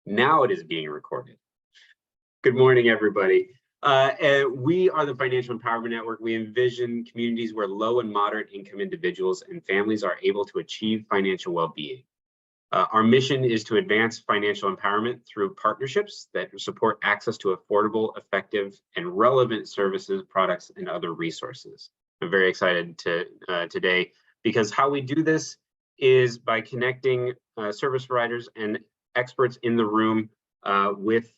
Now it is being recorded. Good morning, everybody. We are the Financial Empowerment Network. We envision communities where low and moderate income individuals and families are able to achieve financial well-being. Our mission is to advance financial empowerment through partnerships that support access to affordable, effective, and relevant services, products, and other resources. I'm very excited today because how we do this is by connecting service providers and experts in the room with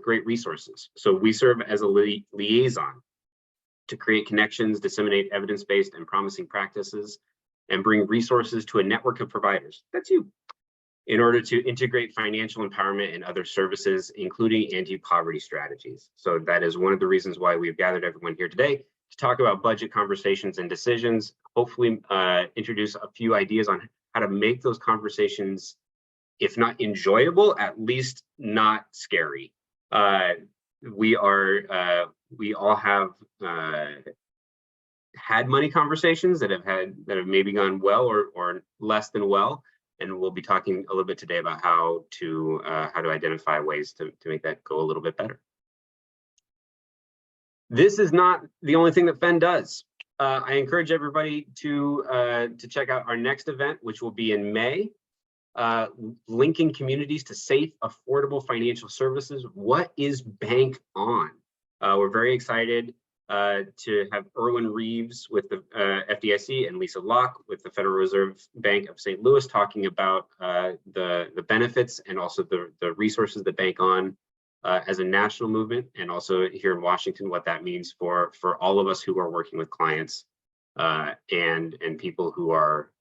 great resources. So we serve as a liaison to create connections, disseminate evidence-based and promising practices, and bring resources to a network of providers, that's you, in order to integrate financial empowerment and other services, including anti-poverty strategies. So that is one of the reasons why we've gathered everyone here today to talk about budget conversations and decisions, hopefully introduce a few ideas on how to make those conversations, if not enjoyable, at least not scary. We all have had money conversations that have maybe gone well or less than well, and we'll be talking a little bit today about how to identify ways to make that go a little bit better. This is not the only thing that FEN does. I encourage everybody to check out our next event, which will be in May. Linking communities to safe, affordable financial services. What is Bank on? We're very excited to have Erwin Reeves with the FDIC and Lisa Locke with the Federal Reserve Bank of St. Louis talking about the benefits and also the resources that Bank on as a national movement, and also here in Washington, what that means for all of us who are working with clients and people who are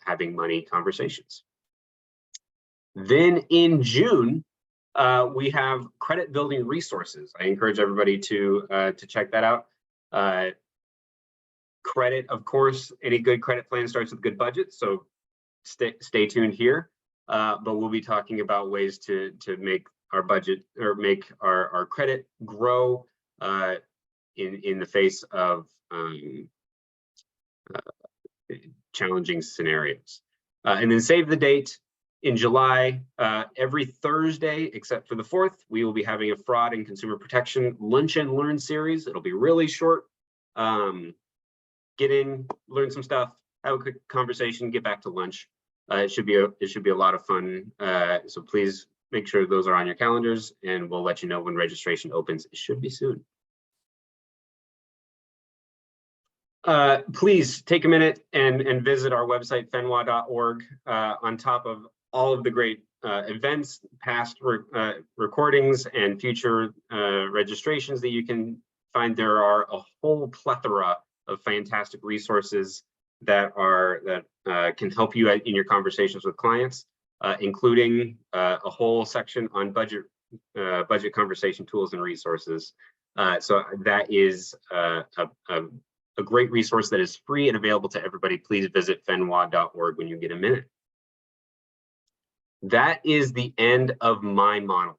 having money conversations. Then in June, we have credit building resources. I encourage everybody to check that out. Credit, of course, any good credit plan starts with a good budget, so stay tuned here. But we'll be talking about ways to make our budget or make our credit grow in the face of challenging scenarios. And then save the date. In July, every Thursday, except for the 4th, we will be having a fraud and consumer protection lunch and learn series. It'll be really short. Get in, learn some stuff, have a quick conversation, get back to lunch. It should be a lot of fun. So please make sure those are on your calendars, and we'll let you know when registration opens. It should be soon. Please take a minute and visit our website, fenwa.org. On top of all of the great events, past recordings, and future registrations that you can find, there are a whole plethora of fantastic resources that can help you in your conversations with clients, including a whole section on budget conversation tools and resources. So that is a great resource that is free and available to everybody. Please visit fenwa.org when you get a minute. That is the end of my monologue.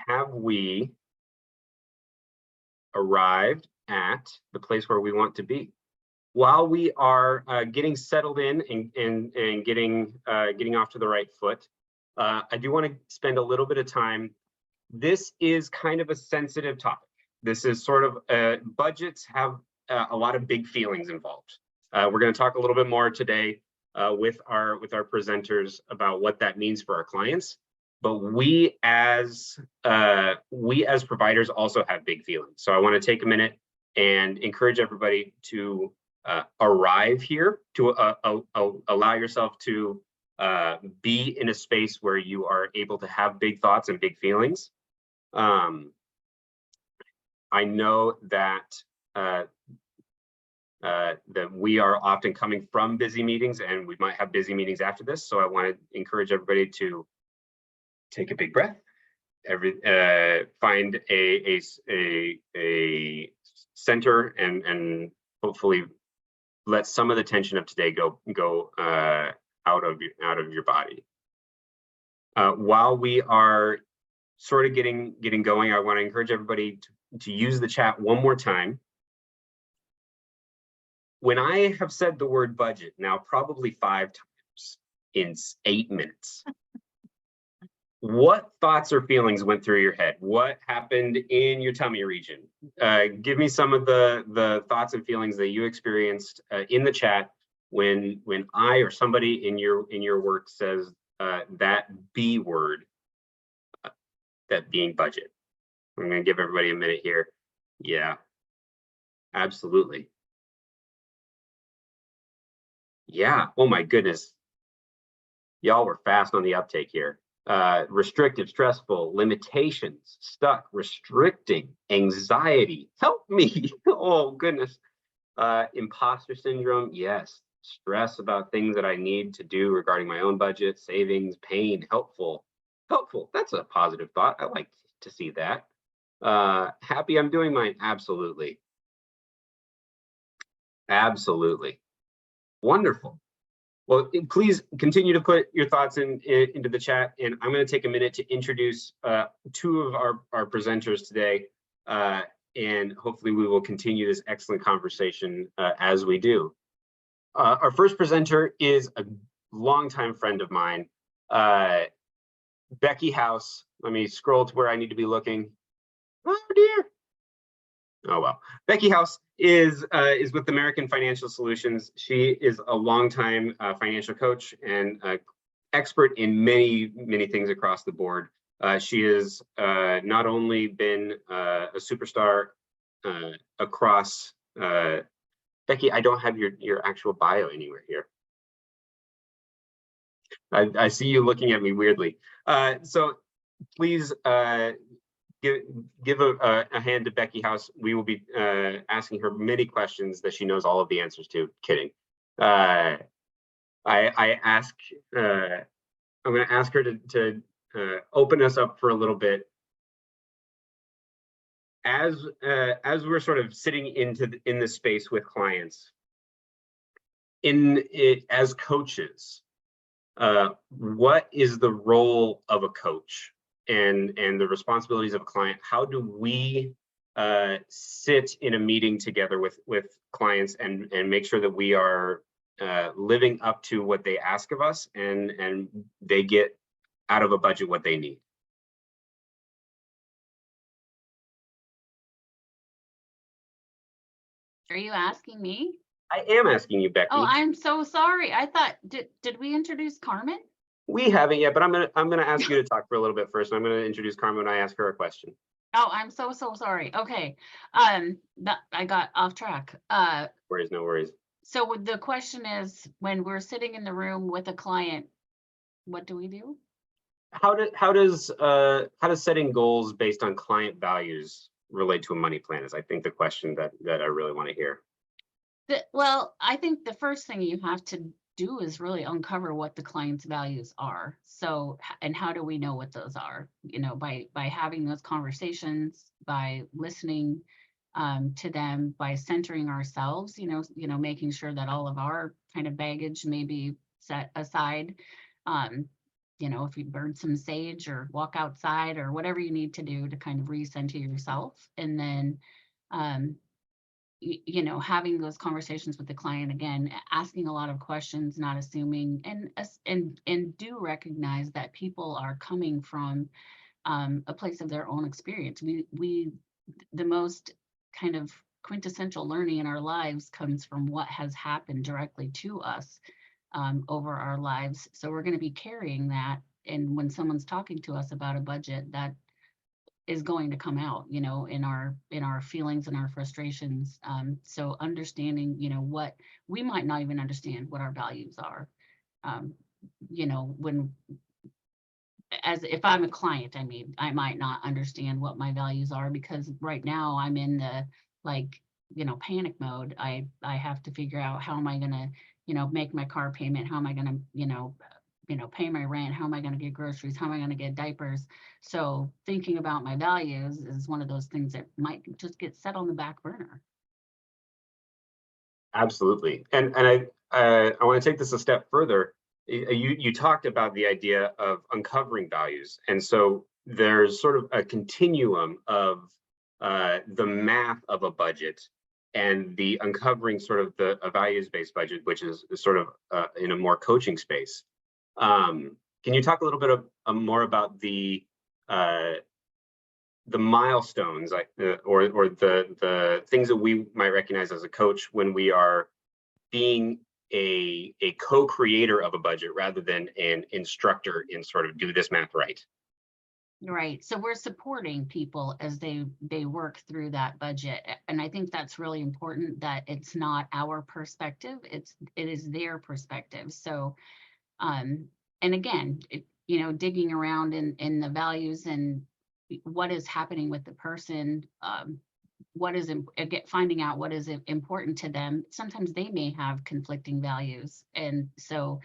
Have we arrived at the place where we want to be? While we are getting settled in and getting off to the right foot, I do want to spend a little bit of time. This is kind of a sensitive topic. This is sort of budgets have a lot of big feelings involved. We're going to talk a little bit more today with our presenters about what that means for our clients, but we as providers also have big feelings. So I want to take a minute and encourage everybody to arrive here, to allow yourself to be in a space where you are able to have big thoughts and big feelings. I know that that we are often coming from busy meetings, and we might have busy meetings after this. So I want to encourage everybody to take a big breath, find a center, and hopefully let some of the tension of today go out of your body. While we are sort of getting going, I want to encourage everybody to use the chat one more time. When I have said the word budget now probably 5 times in 8 minutes, What thoughts or feelings went through your head? What happened in your tummy region? Give me some of the thoughts and feelings that you experienced in the chat when I or somebody in your work says that B word, that being budget. I'm going to give everybody a minute here. Yeah, absolutely. Yeah. Oh my goodness. Y'all were fast on the uptake here. Restrictive, stressful, limitations, stuck, restricting, anxiety, help me. Oh goodness. Imposter syndrome, yes. Stress about things that I need to do regarding my own budget, savings, pain, helpful. Helpful, that's a positive thought. I like to see that. Happy I'm doing mine, absolutely. Absolutely. Wonderful. Well, please continue to put your thoughts into the chat, and I'm going to take a minute to introduce two of our presenters today, and hopefully we will continue this excellent conversation as we do. Our first presenter is a longtime friend of mine, Becky House. Let me scroll to where I need to be looking. Oh dear. Oh well. Becky House is with American Financial Solutions. She is a longtime financial coach and expert in many things across the board. She has not only been a superstar across. Becky, I don't have your actual bio anywhere here. I see you looking at me weirdly. So please give a hand to Becky House. We will be asking her many questions that she knows all of the answers to. Kidding. I'm going to ask her to open us up for a little bit. As we're sort of sitting in this space with clients, as coaches, what is the role of a coach and the responsibilities of a client? How do we sit in a meeting together with clients and make sure that we are living up to what they ask of us and they get out of a budget what they need? Are you asking me? I am asking you, Becky. Oh, I'm so sorry. I thought, did we introduce Carmen? We haven't yet, but I'm gonna ask you to talk for a little bit first. I'm gonna introduce Carmen when I ask her a question. Oh, I'm so sorry. Okay, I got off track. No worries. So the question is, when we're sitting in the room with a client, what do we do? How does setting goals based on client values relate to a money plan? Is I think the question that I really want to hear. Well, I think the first thing you have to do is really uncover what the client's values are. So, and how do we know what those are? You know, by having those conversations, by listening to them, by centering ourselves, you know, making sure that all of our kind of baggage may be set aside. You know, if you burn some sage or walk outside or whatever you need to do to kind of recenter yourself, and then you know, having those conversations with the client, again, asking a lot of questions, not assuming, and do recognize that people are coming from a place of their own experience. The most kind of quintessential learning in our lives comes from what has happened directly to us over our lives. So we're going to be carrying that. And when someone's talking to us about a budget, that is going to come out, you know, in our feelings and our frustrations. So understanding, you know, what we might not even understand what our values are. You know, if I'm a client, I mean, I might not understand what my values are because right now I'm in the you know, panic mode. I have to figure out how am I going to, you know, make my car payment? How am I going to, you know, pay my rent? How am I going to get groceries? How am I going to get diapers? So thinking about my values is one of those things that might just get set on the back burner. Absolutely. And I want to take this a step further. You talked about the idea of uncovering values. And so there's sort of a continuum of the math of a budget and the uncovering sort of a values-based budget, which is sort of in a more coaching space. Can you talk a little bit more about the milestones, or the things that we might recognize as a coach when we are being a co-creator of a budget rather than an instructor in sort of do this math right? Right. So we're supporting people as they work through that budget. And I think that's really important, that it's not our perspective, it is their perspective. So and again, digging around in the values and what is happening with the person, finding out what is important to them. Sometimes they may have conflicting values. And so,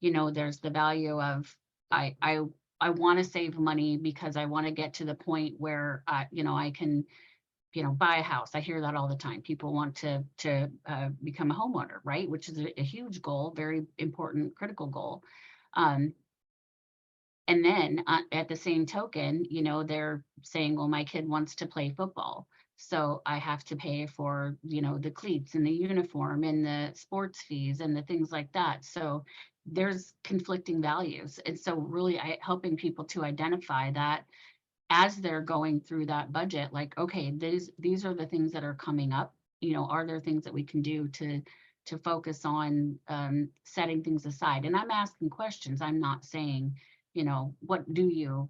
there's the value of, I want to save money because I want to get to the point where, I can, buy a house. I hear that all the time. People want to become a homeowner, right? Which is a huge goal, very important, critical goal. And then at the same token, they're saying, well, my kid wants to play football, so I have to pay for, the cleats and the uniform and the sports fees and the things like that. So there's conflicting values. And so really helping people to identify that as they're going through that budget, like, okay, these are the things that are coming up. Are there things that we can do to focus on setting things aside? And I'm asking questions. I'm not saying, what do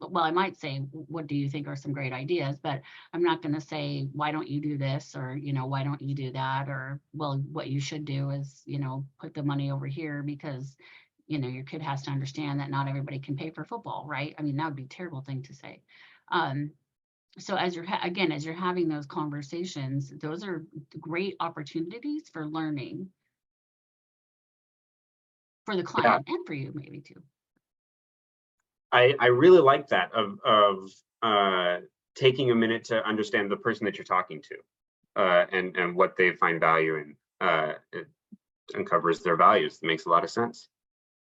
well, I might say, what do you think are some great ideas? But I'm not going to say, why don't you do this? Or, why don't you do that? Or, well, what you should do is, put the money over here because your kid has to understand that not everybody can pay for football, right? I mean, that would be a terrible thing to say. So as you're having those conversations, those are great opportunities for learning for the client and for you maybe too. I really like that of taking a minute to understand the person that you're talking to, and what they find value in. It uncovers their values. It makes a lot of sense.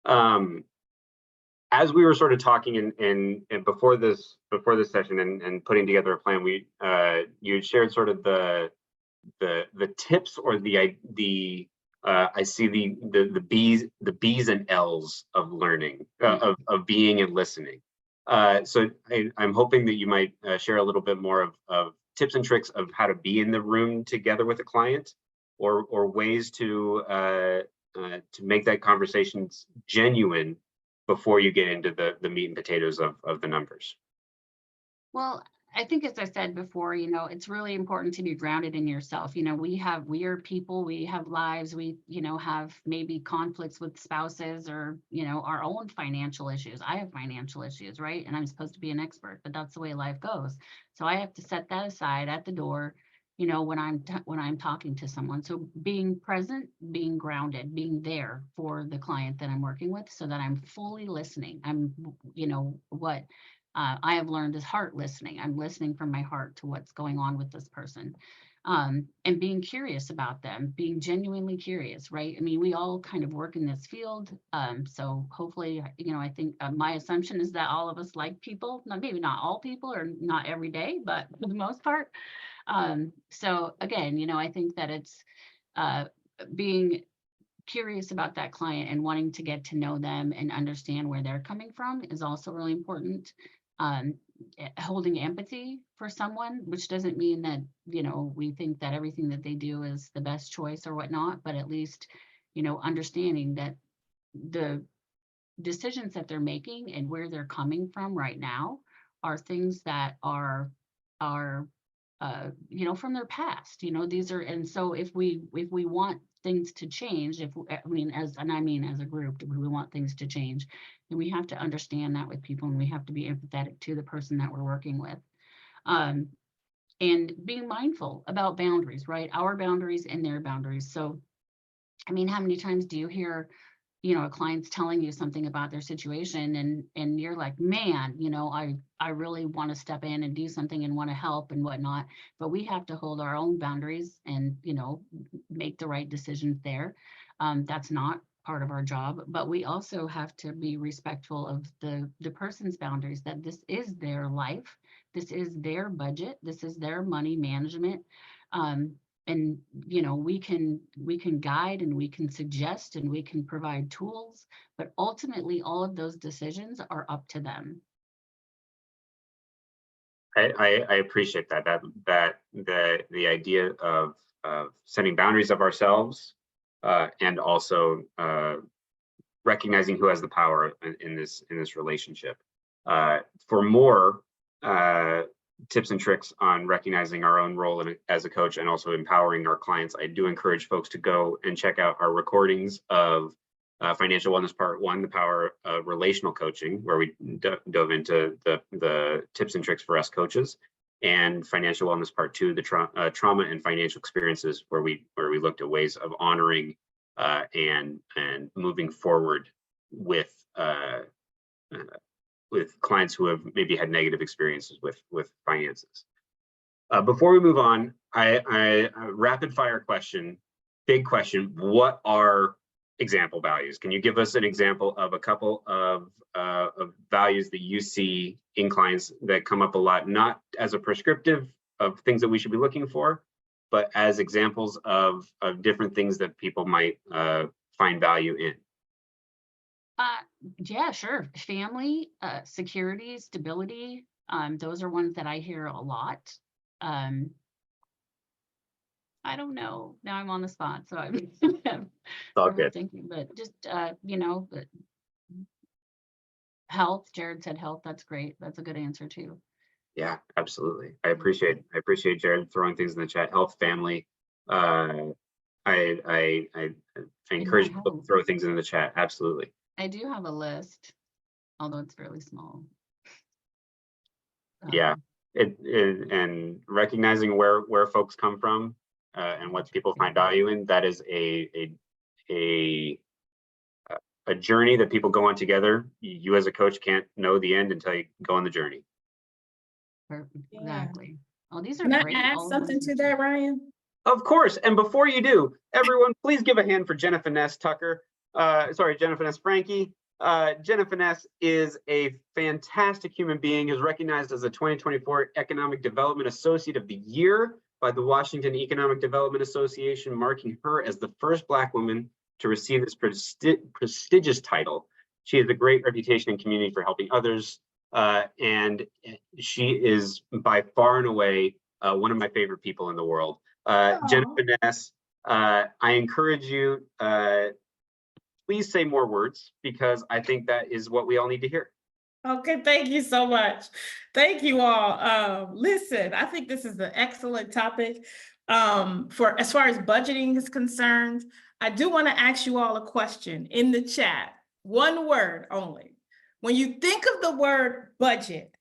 As we were sort of talking and before this session and putting together a plan, you had shared sort of the tips or I see the B's and L's of learning, of being and listening. So I'm hoping that you might share a little bit more of tips and tricks of how to be in the room together with a client, or ways to make that conversation genuine before you get into the meat and potatoes of the numbers. Well, I think, as I said before, it's really important to be grounded in yourself. We are people, we have lives, we, have maybe conflicts with spouses or, our own financial issues. I have financial issues, right? And I'm supposed to be an expert, but that's the way life goes. So I have to set that aside at the door, when I'm talking to someone. So being present, being grounded, being there for the client that I'm working with, so that I'm fully listening. I'm, what I have learned is heart listening. I'm listening from my heart to what's going on with this person, and being curious about them, being genuinely curious, right? I mean, we all kind of work in this field. So hopefully, I think my assumption is that all of us like people, maybe not all people or not every day, but for the most part. So again, I think that it's being curious about that client and wanting to get to know them and understand where they're coming from is also really important. Holding empathy for someone, which doesn't mean that, we think that everything that they do is the best choice or whatnot, but at least, understanding that the decisions that they're making and where they're coming from right now are things that are from their past. These are, and so if we want things to change, as a group, if we want things to change, then we have to understand that with people, and we have to be empathetic to the person that we're working with. And being mindful about boundaries, right? Our boundaries and their boundaries. So, how many times do you hear, a client's telling you something about their situation and you're like, man, I really want to step in and do something and want to help and whatnot, but we have to hold our own boundaries and, make the right decisions there. That's not part of our job, but we also have to be respectful of the person's boundaries, that this is their life, this is their budget, this is their money management. you know, we can guide and we can suggest and we can provide tools, but ultimately all of those decisions are up to them. I appreciate that the idea of setting boundaries of ourselves and also recognizing who has the power in this relationship. For more tips and tricks on recognizing our own role as a coach and also empowering our clients, I do encourage folks to go and check out our recordings of Financial Wellness Part 1, the power of relational coaching, where we dove into the tips and tricks for us coaches, and Financial Wellness Part 2, the trauma and financial experiences, where we looked at ways of honoring and moving forward with clients who have maybe had negative experiences with finances. Before we move on, I rapid fire question, big question: what are example values? Can you give us an example of a couple of values that you see in clients that come up a lot, not as a prescriptive of things that we should be looking for, but as examples of different things that people might find value in? Yeah, sure. Family, security, stability. Those are ones that I hear a lot. I don't know. Now I'm on the spot, so I'm All good. thinking, but just you know, health. Jared said health. That's great. That's a good answer too. Yeah, absolutely. I appreciate Jared throwing things in the chat. Health, family. I encourage people to throw things in the chat. Absolutely. I do have a list, although it's fairly small. Yeah, and recognizing where folks come from and what people find value in, that is a journey that people go on together. You as a coach can't know the end until you go on the journey. Exactly. Oh, these are Can great. I add something to that, Ryan? Of course. And before you do, everyone, please give a hand for Jenefeness Tucker. Jenefeness Franke. Jenefeness is a fantastic human being who's recognized as a 2024 Economic Development Associate of the Year by the Washington Economic Development Association, marking her as the first Black woman to receive this prestigious title. She has a great reputation in community for helping others, and she is by far and away one of my favorite people in the world. Jenefeness, I encourage you, please say more words, because I think that is what we all need to hear. Okay, thank you so much. Thank you all. Listen, I think this is an excellent topic. For as far as budgeting is concerned, I do want to ask you all a question in the chat. One word only. When you think of the word budget,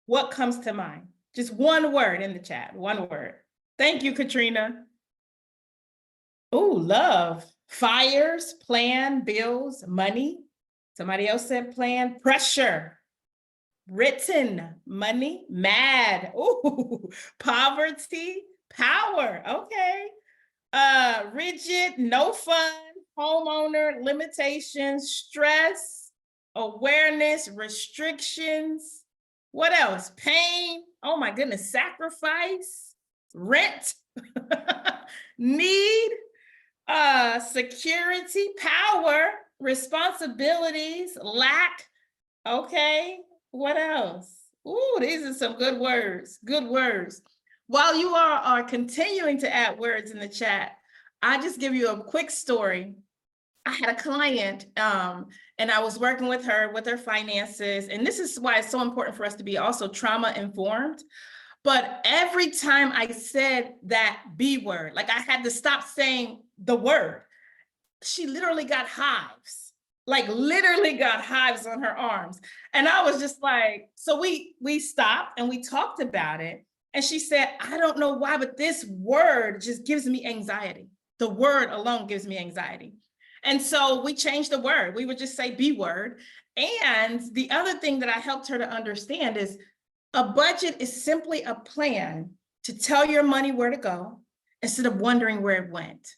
what comes to mind? Just one word in the chat, one word. Thank you, Katrina. Oh, love. Fires, plan, bills, money. Somebody else said plan, pressure. Written, money, mad. Ooh, poverty, power. Okay. Rigid, no fun, homeowner, limitations, stress, awareness, restrictions. What else? Pain. Oh my goodness, sacrifice, rent, need, security, power, responsibilities, lack. Okay, what else? Ooh, these are some good words, good words. While you are continuing to add words in the chat, I'll just give you a quick story. I had a client and I was working with her finances. And this is why it's so important for us to be also trauma informed. But every time I said that B word, like I had to stop saying the word, she literally got hives, like literally got hives on her arms. And I was just like, so we stopped and we talked about it. And she said, I don't know why, but this word just gives me anxiety. The word alone gives me anxiety. And so we changed the word. We would just say B word. And the other thing that I helped her to understand is a budget is simply a plan to tell your money where to go instead of wondering where it went.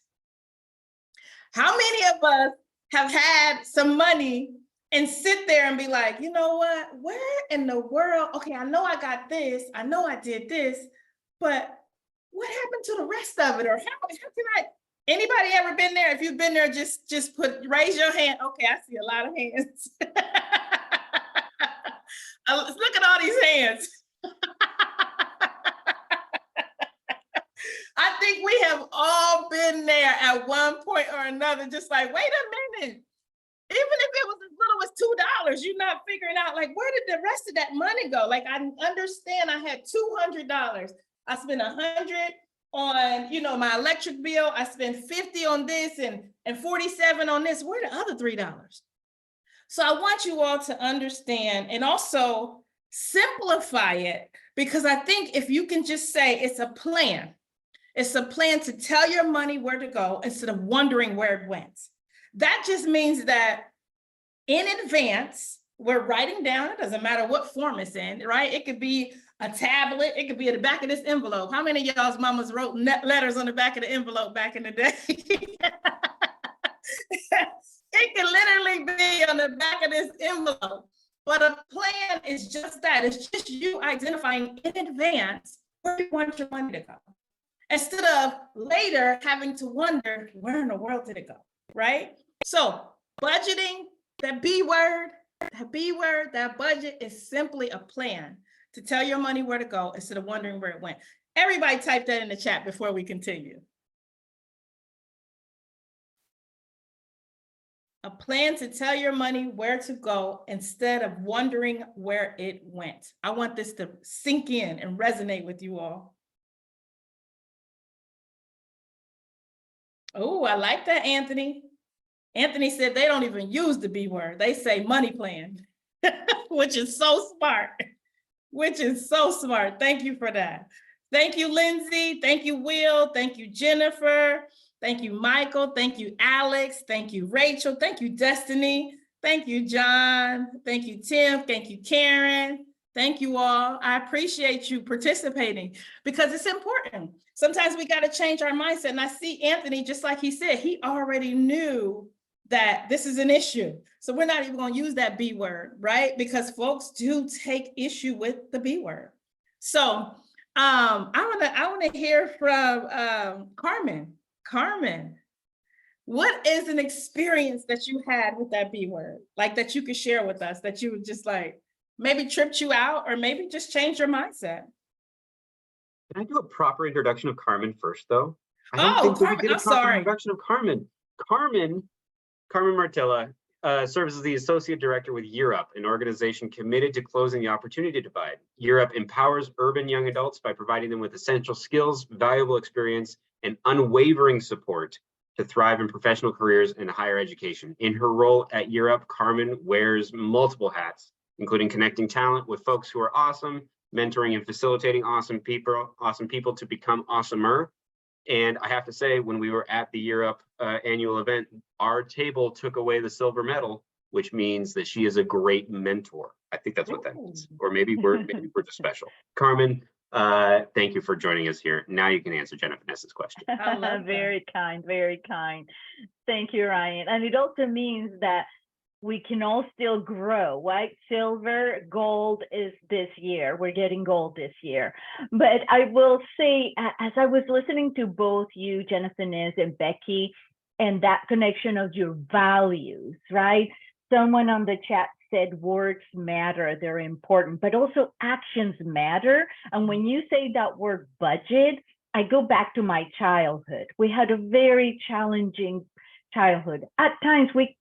How many of us have had some money and sit there and be like, you know what, where in the world? Okay, I know I got this. I know I did this, but what happened to the rest of it? Or how can I, anybody ever been there? If you've been there, just raise your hand. Okay, I see a lot of hands. Look at all these hands. I think we have all been there at one point or another, just like, wait a minute. Even if it was as little as $2, you're not figuring out, like, where did the rest of that money go? Like, I understand I had $200. I spent $100 on, my electric bill. I spent $50 on this and $47 on this. Where are the other $3? So I want you all to understand and also simplify it, because I think if you can just say it's a plan to tell your money where to go instead of wondering where it went. That just means that in advance, we're writing down, it doesn't matter what form it's in, right? It could be a tablet, it could be at the back of this envelope. How many of y'all's mamas wrote letters on the back of the envelope back in the day? It can literally be on the back of this envelope. But a plan is just that. It's just you identifying in advance where you want your money to go, instead of later having to wonder, where in the world did it go, right? So budgeting, that B word, that budget is simply a plan to tell your money where to go instead of wondering where it went. Everybody type that in the chat before we continue. A plan to tell your money where to go instead of wondering where it went. I want this to sink in and resonate with you all. Oh, I like that, Anthony. Anthony said they don't even use the B word. They say money plan, which is so smart, Thank you for that. Thank you, Lindsay. Thank you, Will. Thank you, Jennifer. Thank you, Michael. Thank you, Alex. Thank you, Rachel. Thank you, Destiny. Thank you, John. Thank you, Tim. Thank you, Karen. Thank you all. I appreciate you participating because it's important. Sometimes we got to change our mindset. And I see Anthony, just like he said, he already knew that this is an issue. So we're not even going to use that B word, right? Because folks do take issue with the B word. So I want to hear from Carmen. Carmen, what is an experience that you had with that B word, like that you could share with us, that you would just like maybe tripped you out or maybe just change your mindset? Can I do a proper introduction of Carmen first, though? Carmen, I'm sorry. Introduction of Carmen. Carmen Marttila serves as the Associate Director with Europe, an organization committed to closing the opportunity divide. Europe empowers urban young adults by providing them with essential skills, valuable experience, and unwavering support to thrive in professional careers and higher education. In her role at Europe, Carmen wears multiple hats, including connecting talent with folks who are awesome, mentoring and facilitating awesome people to become awesomer. And I have to say, when we were at the Europe annual event, our table took away the silver medal, which means that she is a great mentor. I think that's what that means. Or maybe we're just special. Carmen, thank you for joining us here. Now you can answer Jenefeness's question. Very kind, very kind. Thank you, Ryan. And it also means that we can all still grow, right? Silver, gold is this year. We're getting gold this year. But I will say, as I was listening to both you, Jenefeness and Becky, and that connection of your values, right? Someone on the chat said words matter, they're important, but also actions matter. And when you say that word budget, I go back to my childhood. We had a very challenging childhood. At times we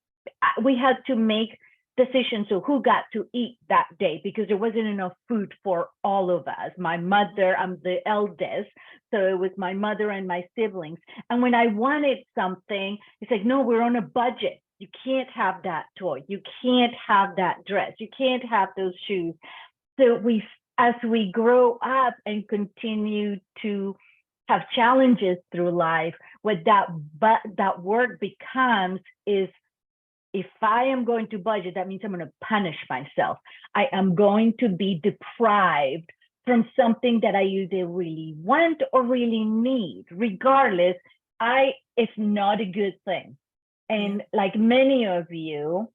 had to make decisions of who got to eat that day because there wasn't enough food for all of us. My mother, I'm the eldest, so it was my mother and my siblings. And when I wanted something, it's like, no, we're on a budget. You can't have that toy. You can't have that dress. You can't have those shoes. So as we grow up and continue to have challenges through life, what that word becomes is, if I am going to budget, that means I'm going to punish myself. I am going to be deprived from something that I either really want or really need. Regardless, it's not a good thing. And like many of you,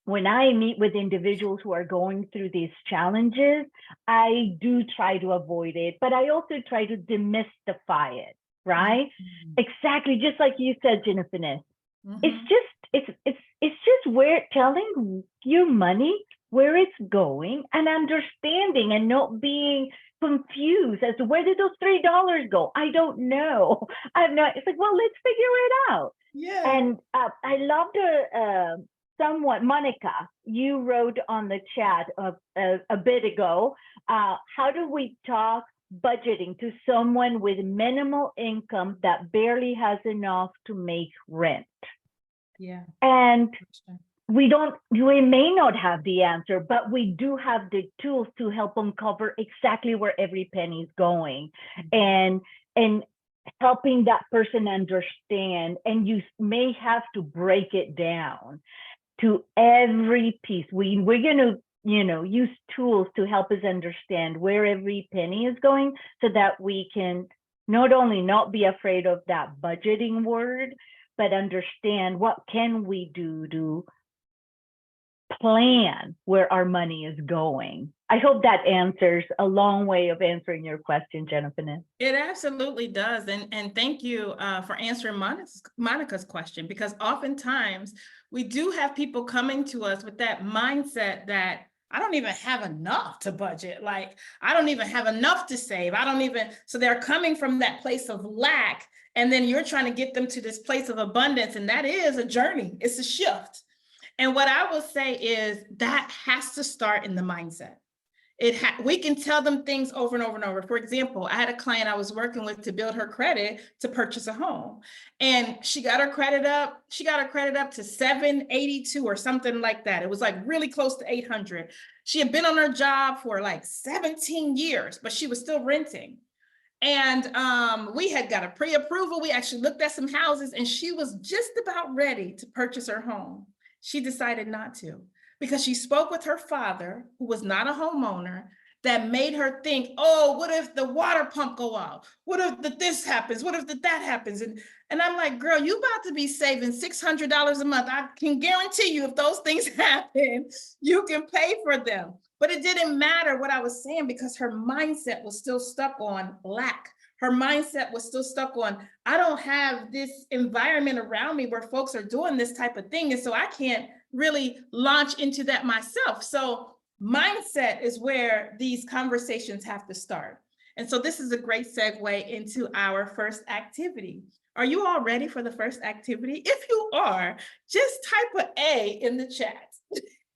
when I meet with individuals who are going through these challenges, I do try to avoid it, but I also try to demystify it, right? Exactly, just like you said, Jenefeness. It's just where telling your money where it's going and understanding and not being confused as to where did those $3 go? I don't know. I'm not. It's like, well, let's figure it out. Yeah. And I love the somewhat, Monica, you wrote on the chat a bit ago, how do we talk budgeting to someone with minimal income that barely has enough to make rent? Yeah. And we may not have the answer, but we do have the tools to help uncover exactly where every penny is going, and helping that person understand. And you may have to break it down to every piece. We're going to, use tools to help us understand where every penny is going, so that we can not only not be afraid of that budgeting word, but understand what can we do to plan where our money is going. I hope that answers a long way of answering your question, Jenefeness. It absolutely does. And thank you for answering Monica's question, because oftentimes we do have people coming to us with that mindset that I don't even have enough to budget. Like, I don't even have enough to save. So they're coming from that place of lack. And then you're trying to get them to this place of abundance. And that is a journey. It's a shift. And what I will say is that has to start in the mindset. We can tell them things over and over and over. For example, I had a client I was working with to build her credit to purchase a home. And she got her credit up. She got her credit up to 782 or something like that. It was like really close to 800. She had been on her job for like 17 years, but she was still renting. And we had got a pre-approval. We actually looked at some houses, and she was just about ready to purchase her home. She decided not to, because she spoke with her father, who was not a homeowner, that made her think, oh, what if the water pump go out? What if this happens? What if that happens? And I'm like, girl, you about to be saving $600 a month. I can guarantee you if those things happen, you can pay for them. But it didn't matter what I was saying, because her mindset was still stuck on lack. Her mindset was still stuck on, I don't have this environment around me where folks are doing this type of thing. And so I can't really launch into that myself. So mindset is where these conversations have to start. And so this is a great segue into our first activity. Are you all ready for the first activity? If you are, just type an A in the chat.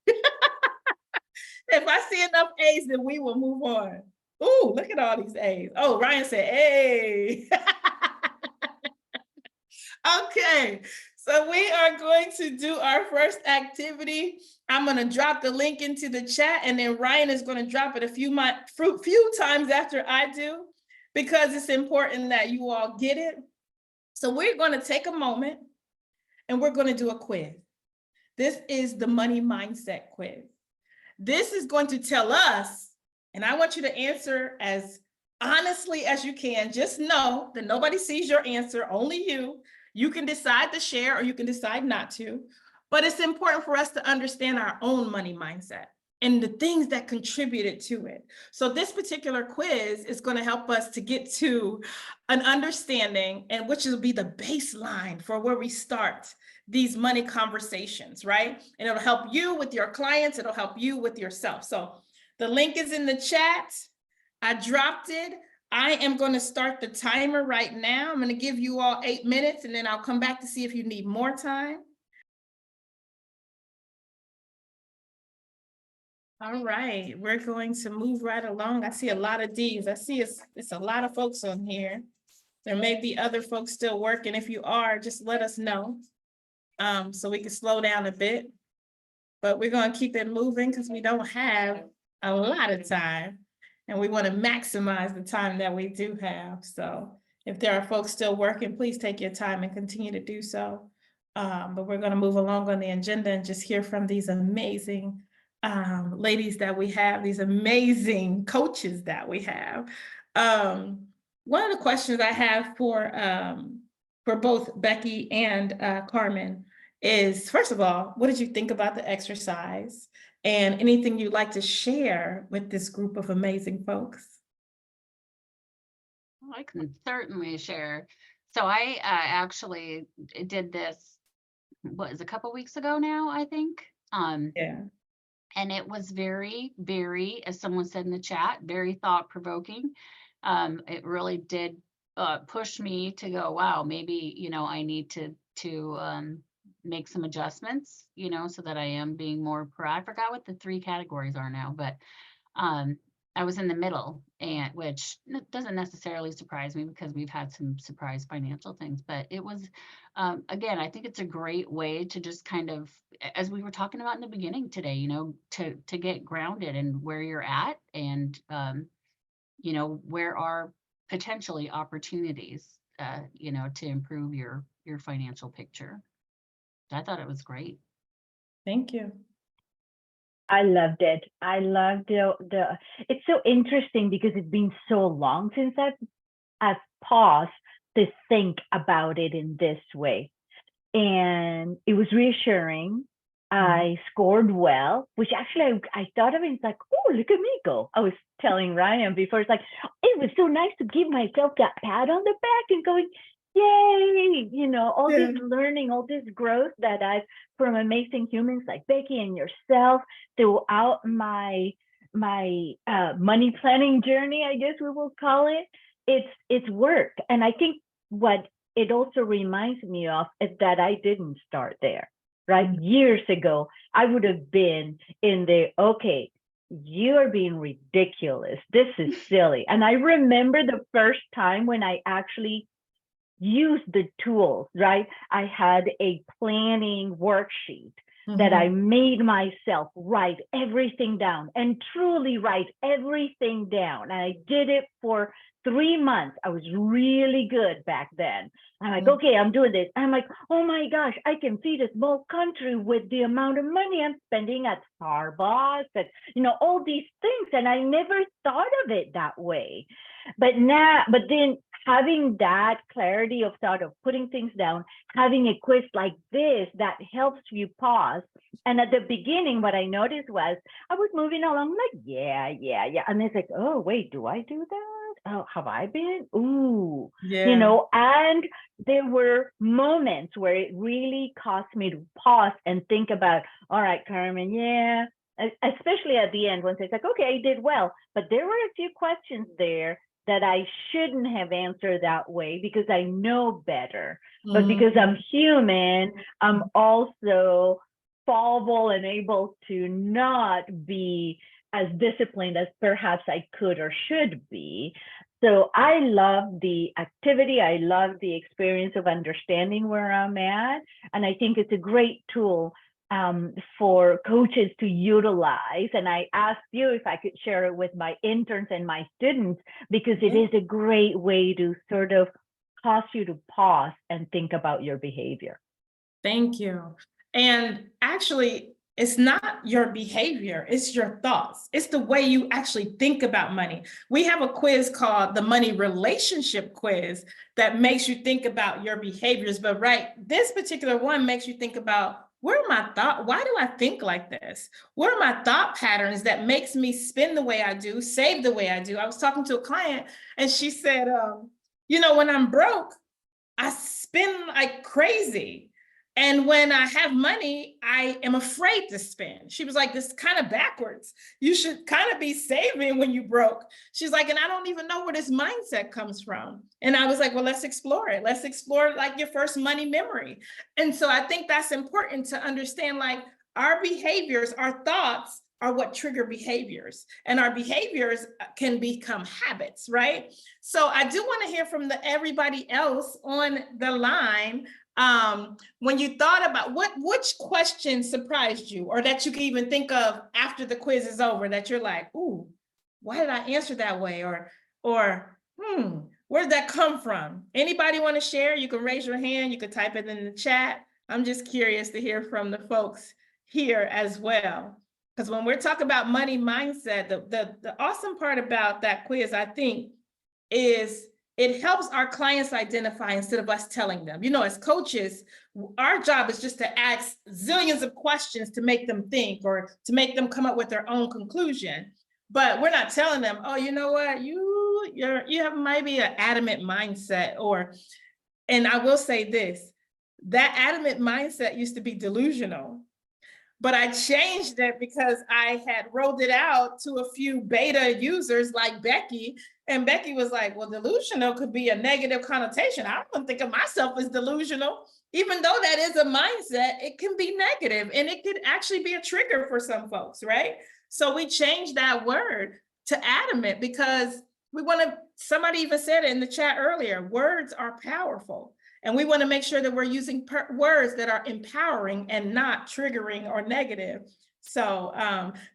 If I see enough A's, then we will move on. Ooh, look at all these A's. Oh, Ryan said, hey. Okay, so we are going to do our first activity. I'm going to drop the link into the chat, and then Ryan is going to drop it a few times after I do, because it's important that you all get it. So we're going to take a moment, and we're going to do a quiz. This is the money mindset quiz. This is going to tell us, and I want you to answer as honestly as you can. Just know that nobody sees your answer, only you. You can decide to share or you can decide not to, but it's important for us to understand our own money mindset and the things that contributed to it. So this particular quiz is going to help us to get to an understanding, and which will be the baseline for where we start these money conversations, right? And it'll help you with your clients. It'll help you with yourself. So the link is in the chat. I dropped it. I am going to start the timer right now. I'm going to give you all 8 minutes, and then I'll come back to see if you need more time. All right, we're going to move right along. I see a lot of D's. I see it's a lot of folks on here. There may be other folks still working. If you are, just let us know so we can slow down a bit. But we're going to keep it moving because we don't have a lot of time, and we want to maximize the time that we do have. So if there are folks still working, please take your time and continue to do so. But we're going to move along on the agenda and just hear from these amazing ladies that we have, these amazing coaches that we have. One of the questions I have for both Becky and Carmen is, first of all, what did you think about the exercise? And anything you'd like to share with this group of amazing folks? I can certainly share. So I actually did this, what is a couple weeks ago now, I think. Yeah. And it was very, very, as someone said in the chat, very thought provoking. It really did push me to go, wow, maybe, you know, I need to make some adjustments, you know, so that I am being more I forgot what the 3 categories are now, but I was in the middle, and which doesn't necessarily surprise me because we've had some surprise financial things, but it was, again, I think it's a great way to just kind of, as we were talking about in the beginning today, you know, to get grounded in where you're at and, you know, where are potentially opportunities, you know, to improve your financial picture. I thought it was great. Thank you. I loved it. I loved it's so interesting because it's been so long since I've paused to think about it in this way. And it was reassuring. I scored well, which actually I thought of it, it's like, oh, look at me go. I was telling Ryan before, it's like, it was so nice to give myself that pat on the back and going, yay, you know, all this learning, all this growth that I've from amazing humans like Becky and yourself throughout my money planning journey, I guess we will call it. It's work. And I think what it also reminds me of is that I didn't start there, right? Years ago, I would have been in the, okay, you are being ridiculous. This is silly. And I remember the first time when I actually used the tools, right? I had a planning worksheet that I made myself write everything down and truly write everything down. And I did it for 3 months. I was really good back then. I'm like, okay, I'm doing this. I'm like, oh my gosh, I can feed a small country with the amount of money I'm spending at Starbucks, and you know, all these things. And I never thought of it that way. But then having that clarity of thought of putting things down, having a quiz like this that helps you pause. And at the beginning, what I noticed was I was moving along like, yeah. And it's like, oh, wait, do I do that? Oh, have I been? Ooh, you know, and there were moments where it really caused me to pause and think about, all right, Carmen, yeah, especially at the end, once it's like, okay, I did well, but there were a few questions there that I shouldn't have answered that way because I know better. But because I'm human, I'm also fallible and able to not be as disciplined as perhaps I could or should be. So I love the activity. I love the experience of understanding where I'm at. And I think it's a great tool for coaches to utilize. And I asked you if I could share it with my interns and my students, because it is a great way to sort of cause you to pause and think about your behavior. Thank you. And actually, it's not your behavior, it's your thoughts. It's the way you actually think about money. We have a quiz called the Money Relationship Quiz that makes you think about your behaviors. But this particular one makes you think about, where are my thoughts? Why do I think like this? What are my thought patterns that makes me spend the way I do, save the way I do? I was talking to a client and she said, you know, when I'm broke, I spend like crazy. And when I have money, I am afraid to spend. She was like, this is kind of backwards. You should kind of be saving when you broke. She's like, and I don't even know where this mindset comes from. And I was like, well, let's explore it. Let's explore like your first money memory. And so I think that's important to understand, like our behaviors, our thoughts are what trigger behaviors, and our behaviors can become habits, right? So I do want to hear from everybody else on the line. When you thought about which question surprised you, or that you can even think of after the quiz is over, that you're like, ooh, why did I answer that way? Or where'd that come from? Anybody want to share? You can raise your hand, you can type it in the chat. I'm just curious to hear from the folks here as well. Because when we're talking about money mindset, the awesome part about that quiz, I think, is it helps our clients identify instead of us telling them. You know, as coaches, our job is just to ask zillions of questions to make them think or to make them come up with their own conclusion. But we're not telling them, oh, you know what, you have maybe an adamant mindset, and I will say this, that adamant mindset used to be delusional. But I changed it because I had rolled it out to a few beta users like Becky. And Becky was like, well, delusional could be a negative connotation. I don't think of myself as delusional. Even though that is a mindset, it can be negative and it could actually be a trigger for some folks, right? So we changed that word to adamant because we want to, somebody even said it in the chat earlier, words are powerful. And we want to make sure that we're using words that are empowering and not triggering or negative. So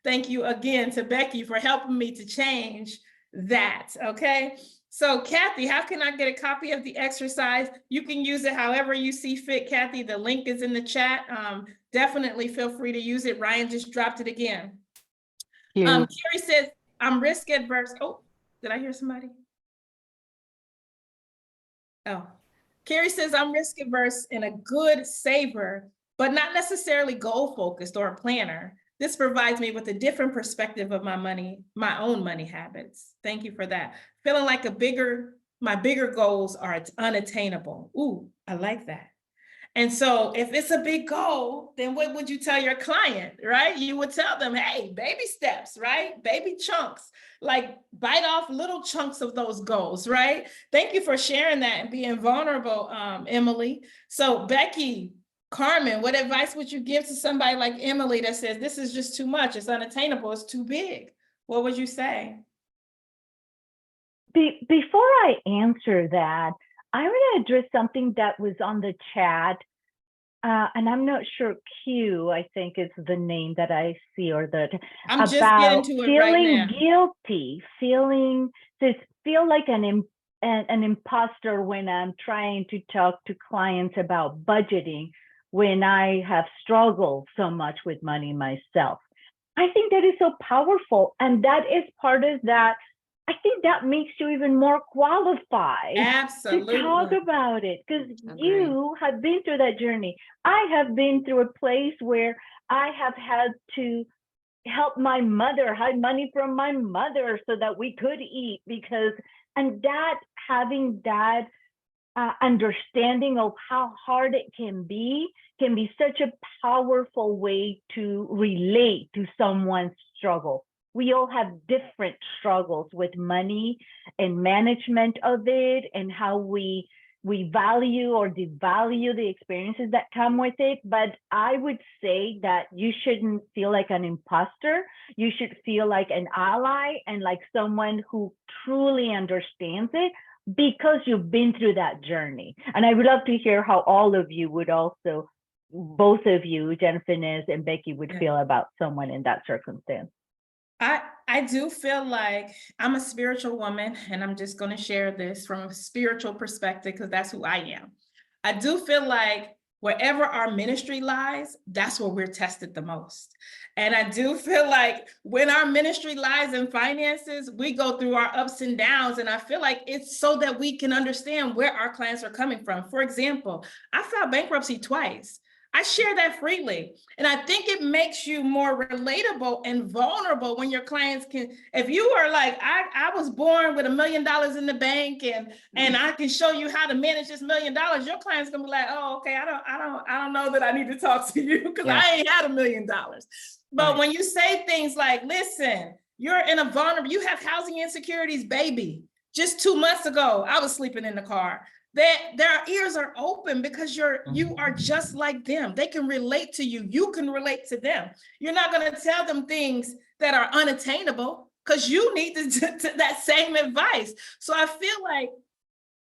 thank you again to Becky for helping me to change that, okay? So Kathy, how can I get a copy of the exercise? You can use it however you see fit, Kathy. The link is in the chat. Definitely feel free to use it. Ryan just dropped it again. Carrie says, I'm risk adverse. Oh, did I hear somebody? Oh. Carrie says, I'm risk averse and a good saver, but not necessarily goal focused or a planner. This provides me with a different perspective of my money, my own money habits. Thank you for that. Feeling like my bigger goals are unattainable. Ooh, I like that. And so if it's a big goal, then what would you tell your client, right? You would tell them, hey, baby steps, right? Baby chunks, like bite off little chunks of those goals, right? Thank you for sharing that and being vulnerable, Emily. So Becky, Carmen, what advice would you give to somebody like Emily that says, this is just too much, it's unattainable, it's too big? What would you say? Before I answer that, I want to address something that was on the chat, and I'm not sure Q, I think is the name that I see, or I'm just getting to it right now. Guilty, feel like an imposter when I'm trying to talk to clients about budgeting when I have struggled so much with money myself. I think that is so powerful, and that is part of that. I think that makes you even more qualified to talk about it, because you have been through that journey. I have been through a place where I have had to help my mother, hide money from my mother so that we could eat, and having that understanding of how hard it can be such a powerful way to relate to someone's struggle. We all have different struggles with money and management of it, and how we value or devalue the experiences that come with it. But I would say that you shouldn't feel like an imposter. You should feel like an ally and like someone who truly understands it, because you've been through that journey. And I would love to hear how all of you would also, both of you, Jenefeness and Becky, would feel about someone in that circumstance. I do feel like I'm a spiritual woman, and I'm just going to share this from a spiritual perspective because that's who I am. I do feel like wherever our ministry lies, that's where we're tested the most. And I do feel like when our ministry lies in finances, we go through our ups and downs. And I feel like it's so that we can understand where our clients are coming from. For example, I filed bankruptcy twice. I share that freely. And I think it makes you more relatable and vulnerable when your clients can, if you are like, I was born with $1 million in the bank and I can show you how to manage this $1 million, your client's gonna be like, oh, okay, I don't know that I need to talk to you because I ain't had $1 million. But when you say things like, listen, you're in a vulnerable, you have housing insecurities, baby. Just 2 months ago, I was sleeping in the car. Their ears are open because you are just like them. They can relate to you. You can relate to them. You're not going to tell them things that are unattainable because you need that same advice. So I feel like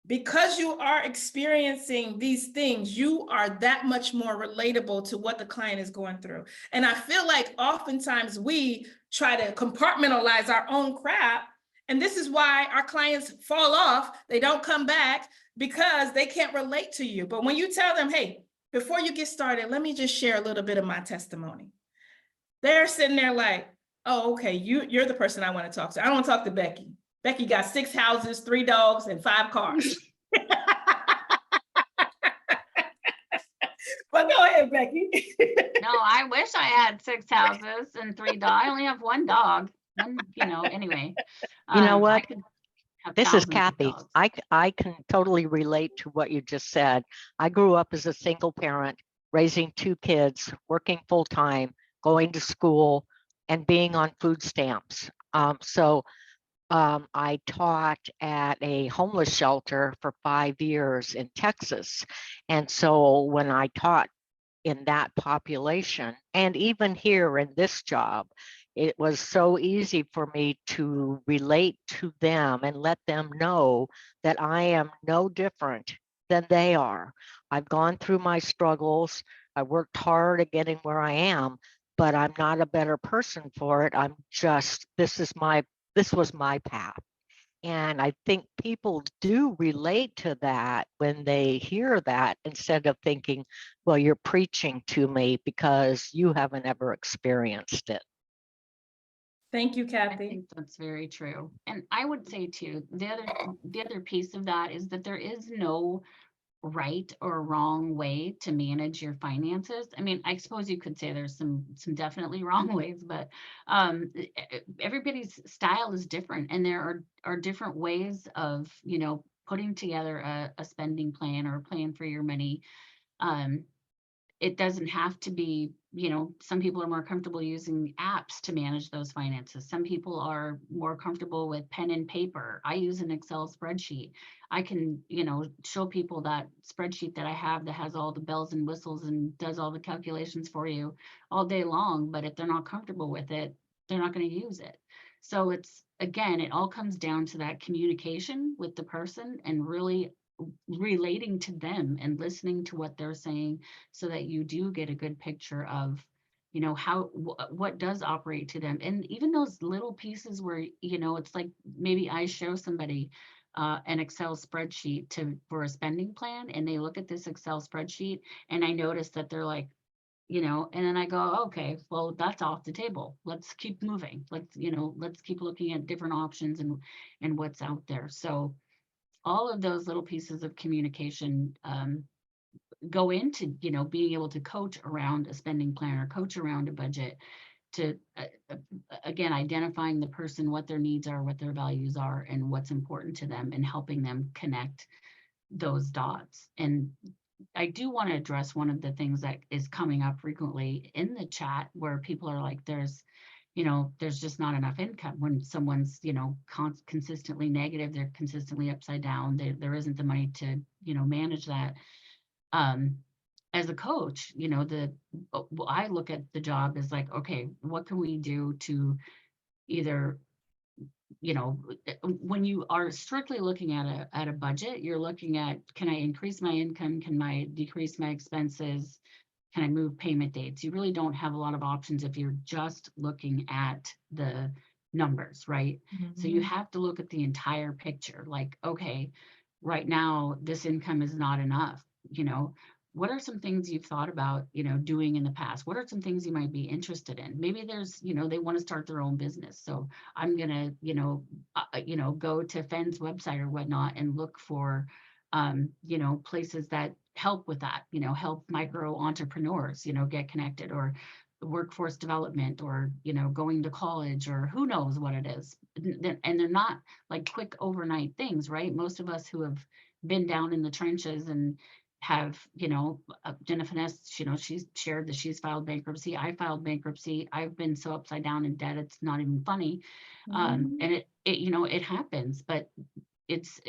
because you are experiencing these things, you are that much more relatable to what the client is going through. And I feel like oftentimes we try to compartmentalize our own crap. And this is why our clients fall off. They don't come back because they can't relate to you. But when you tell them, hey, before you get started, let me just share a little bit of my testimony. They're sitting there like, oh, okay, you're the person I want to talk to. I don't want to talk to Becky. Becky got 6 houses, 3 dogs, and 5 cars. But go ahead, Becky. No, I wish I had 6 houses and 3 dogs. I only have 1 dog. One, anyway. You know I what? could have This is thousands of Kathy. dogs. I can totally relate to what you just said. I grew up as a single parent, raising 2 kids, working full time, going to school, and being on food stamps. I taught at a homeless shelter for 5 years in Texas. And so when I taught in that population, and even here in this job, it was so easy for me to relate to them and let them know that I am no different than they are. I've gone through my struggles. I worked hard at getting where I am, but I'm not a better person for it. I'm just, this was my path. And I think people do relate to that when they hear that, instead of thinking, well, you're preaching to me because you haven't ever experienced it. Thank you, I Kathy. think that's very true. And I would say too, the other piece of that is that there is no right or wrong way to manage your finances. I mean, I suppose you could say there's some definitely wrong ways, but everybody's style is different, and there are different ways of, putting together a spending plan or a plan for your money. It doesn't have to be, some people are more comfortable using apps to manage those finances. Some people are more comfortable with pen and paper. I use an Excel spreadsheet. I can, show people that spreadsheet that I have that has all the bells and whistles and does all the calculations for you all day long. But if they're not comfortable with it, they're not going to use it. So again, it all comes down to that communication with the person and really relating to them and listening to what they're saying, so that you do get a good picture of, what does operate to them. And even those little pieces where, it's like maybe I show somebody an Excel spreadsheet for a spending plan, and they look at this Excel spreadsheet, and I notice that they're like, and then I go, okay, well, that's off the table. Let's keep moving. Let's keep looking at different options and what's out there. So all of those little pieces of communication go into, being able to coach around a spending plan or coach around a budget, to again, identifying the person, what their needs are, what their values are, and what's important to them, and helping them connect those dots. And I do want to address one of the things that is coming up frequently in the chat, where people are like, there's just not enough income. When someone's, consistently negative, they're consistently upside down, there isn't the money to, manage that. As a coach, I look at the job as like, okay, what can we do to either, when you are strictly looking at a budget, you're looking at, can I increase my income? Can I decrease my expenses? Can I move payment dates? You really don't have a lot of options if you're just looking at the numbers, right? So you have to look at the entire picture. Like, okay, right now this income is not enough. What are some things you've thought about, doing in the past? What are some things you might be interested in? Maybe there's, they want to start their own business. So I'm gonna, go to Fenn's website or whatnot and look for, places that help with that, help micro entrepreneurs, get connected, or workforce development, or, going to college, or who knows what it is. And they're not like quick overnight things, right? Most of us who have been down in the trenches and have, Jenefeness, she's shared that she's filed bankruptcy. I filed bankruptcy. I've been so upside down in debt, it's not even funny. And it happens, but it's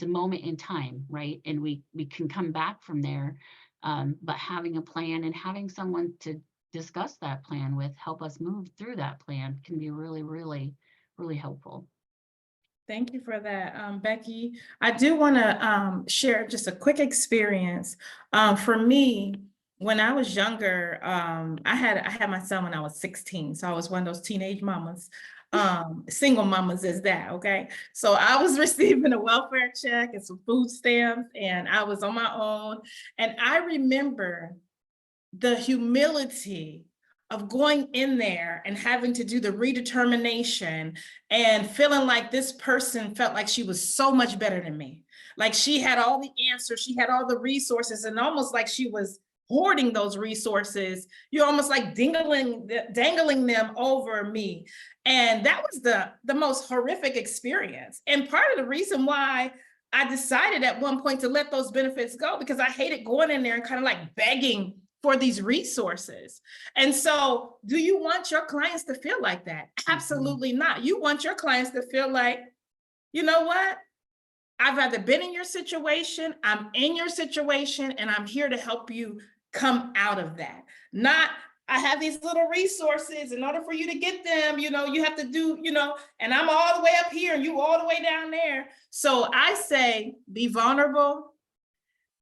a moment in time, right? And we can come back from there. But having a plan and having someone to discuss that plan with, help us move through that plan, can be really, really, really helpful. Thank you for that, Becky. I do want to share just a quick experience. For me, when I was younger, I had my son when I was 16, so I was one of those teenage mamas, single mamas is that, okay? So I was receiving a welfare check and some food stamps, and I was on my own. And I remember the humility of going in there and having to do the redetermination and feeling like this person felt like she was so much better than me. Like she had all the answers, she had all the resources, and almost like she was hoarding those resources. You're almost like dangling them over me. And that was the most horrific experience. And part of the reason why I decided at one point to let those benefits go, because I hated going in there and kind of like begging for these resources. And so, do you want your clients to feel like that? Absolutely not. You want your clients to feel like, you know what? I've either been in your situation, I'm in your situation, and I'm here to help you come out of that. Not, I have these little resources. In order for you to get them, you know, you have to do, you know, and I'm all the way up here and you all the way down there. So I say, be vulnerable,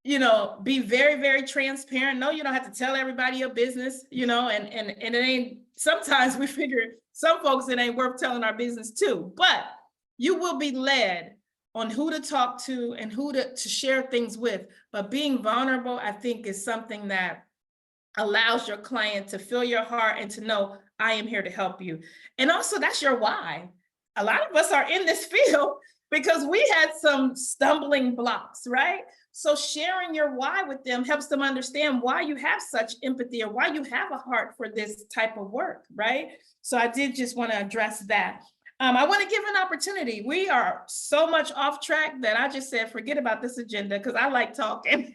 you know, be very, very transparent. No, you don't have to tell everybody your business, you know, and it ain't, sometimes we figure some folks, it ain't worth telling our business too, but you will be led on who to talk to and who to share things with. But being vulnerable, I think, is something that allows your client to feel your heart and to know, I am here to help you. And also, that's your why. A lot of us are in this field because we had some stumbling blocks, right? So sharing your why with them helps them understand why you have such empathy or why you have a heart for this type of work, right? So I did just want to address that. I want to give an opportunity. We are so much off track that I just said, forget about this agenda because I like talking.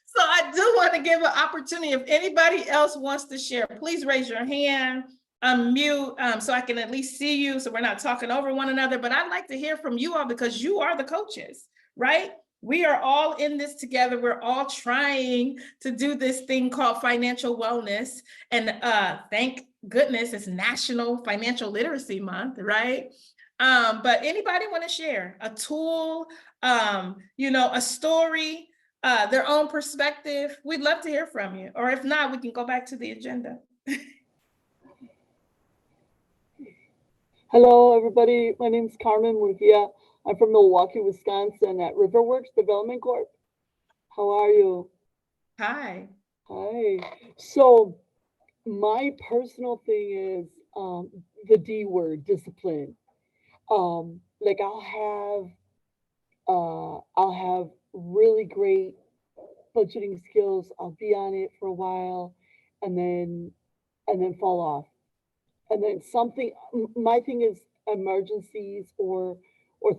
So I do want to give an opportunity. If anybody else wants to share, please raise your hand, unmute, so I can at least see you so we're not talking over one another. But I'd like to hear from you all because you are the coaches, right? We are all in this together. We're all trying to do this thing called financial wellness. And thank goodness it's National Financial Literacy Month, right? But anybody want to share a tool, you know, a story, their own perspective? We'd love to hear from you. Or if not, we can go back to the agenda. Hello, everybody. My name's Carmen. We're here. I'm from Milwaukee, Wisconsin at Riverworks Development Corp. How are you? Hi. Hi. So my personal thing is the D word, discipline. Like I'll have really great budgeting skills. I'll be on it for a while and then fall off. And then my thing is emergencies or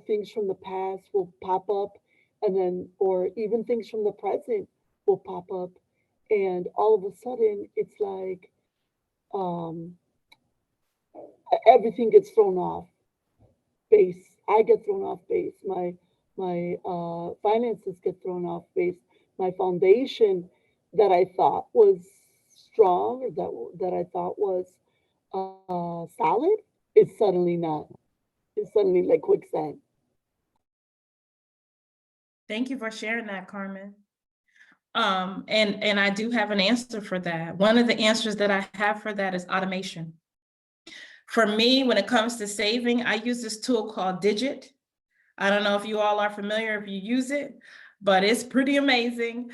things from the past will pop up, and then, or even things from the present will pop up. And all of a sudden it's like, everything gets thrown off base. I get thrown off base. My finances get thrown off base. My foundation that I thought was strong, or that I thought was solid, is suddenly not. It's suddenly like quicksand. Thank you for sharing that, Carmen. And I do have an answer for that. One of the answers that I have for that is automation. For me, when it comes to saving, I use this tool called Digit. I don't know if you all are familiar, if you use it, but it's pretty amazing.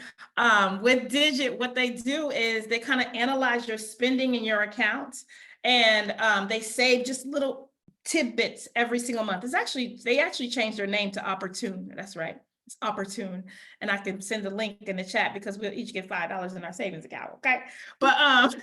With Digit, what they do is they kind of analyze your spending in your accounts, and they save just little tidbits every single month. They actually changed their name to Opportune. That's right. It's Opportune. And I can send the link in the chat because we'll each get $5 in our savings account. Okay. But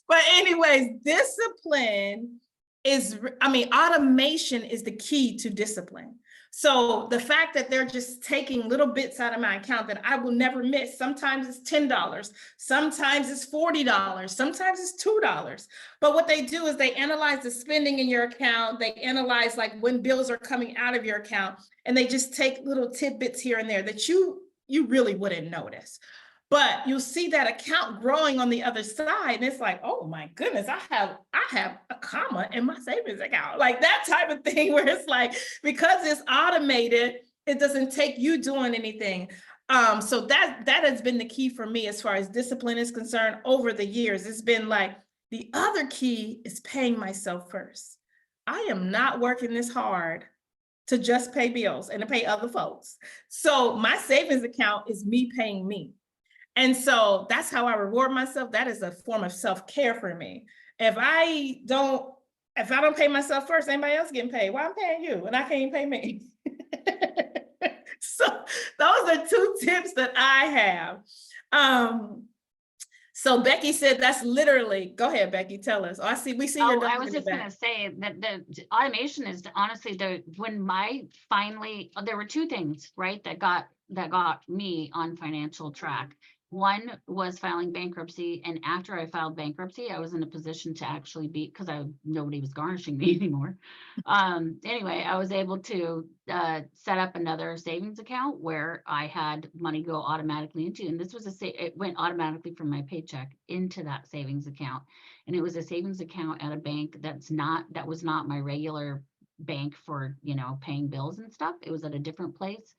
but anyways, discipline is, automation is the key to discipline. So the fact that they're just taking little bits out of my account that I will never miss, sometimes it's $10, sometimes it's $40, sometimes it's $2. But what they do is they analyze the spending in your account, they analyze like when bills are coming out of your account, and they just take little tidbits here and there that you really wouldn't notice. But you'll see that account growing on the other side, and it's like, oh my goodness, I have a comma in my savings account, like that type of thing, where it's like, because it's automated, it doesn't take you doing anything. So that has been the key for me as far as discipline is concerned over the years. It's been like, the other key is paying myself first. I am not working this hard to just pay bills and to pay other folks. So my savings account is me paying me. And so that's how I reward myself. That is a form of self-care for me. If I don't pay myself first, anybody else getting paid? Why I'm paying you and I can't even pay me? So those are 2 tips that I have. So Becky said that's literally, go ahead, Becky, tell us. Oh, we see your Oh, I dog was in the just gonna back. say that the automation is honestly there were 2 things, right, that got me on financial track. One was filing bankruptcy, and after I filed bankruptcy, I was in a position to actually because nobody was garnishing me anymore. Anyway, I was able to set up another savings account where I had money go automatically into, and this was it went automatically from my paycheck into that savings account. And it was a savings account at a bank that was not my regular bank for, paying bills and stuff. It was at a different place.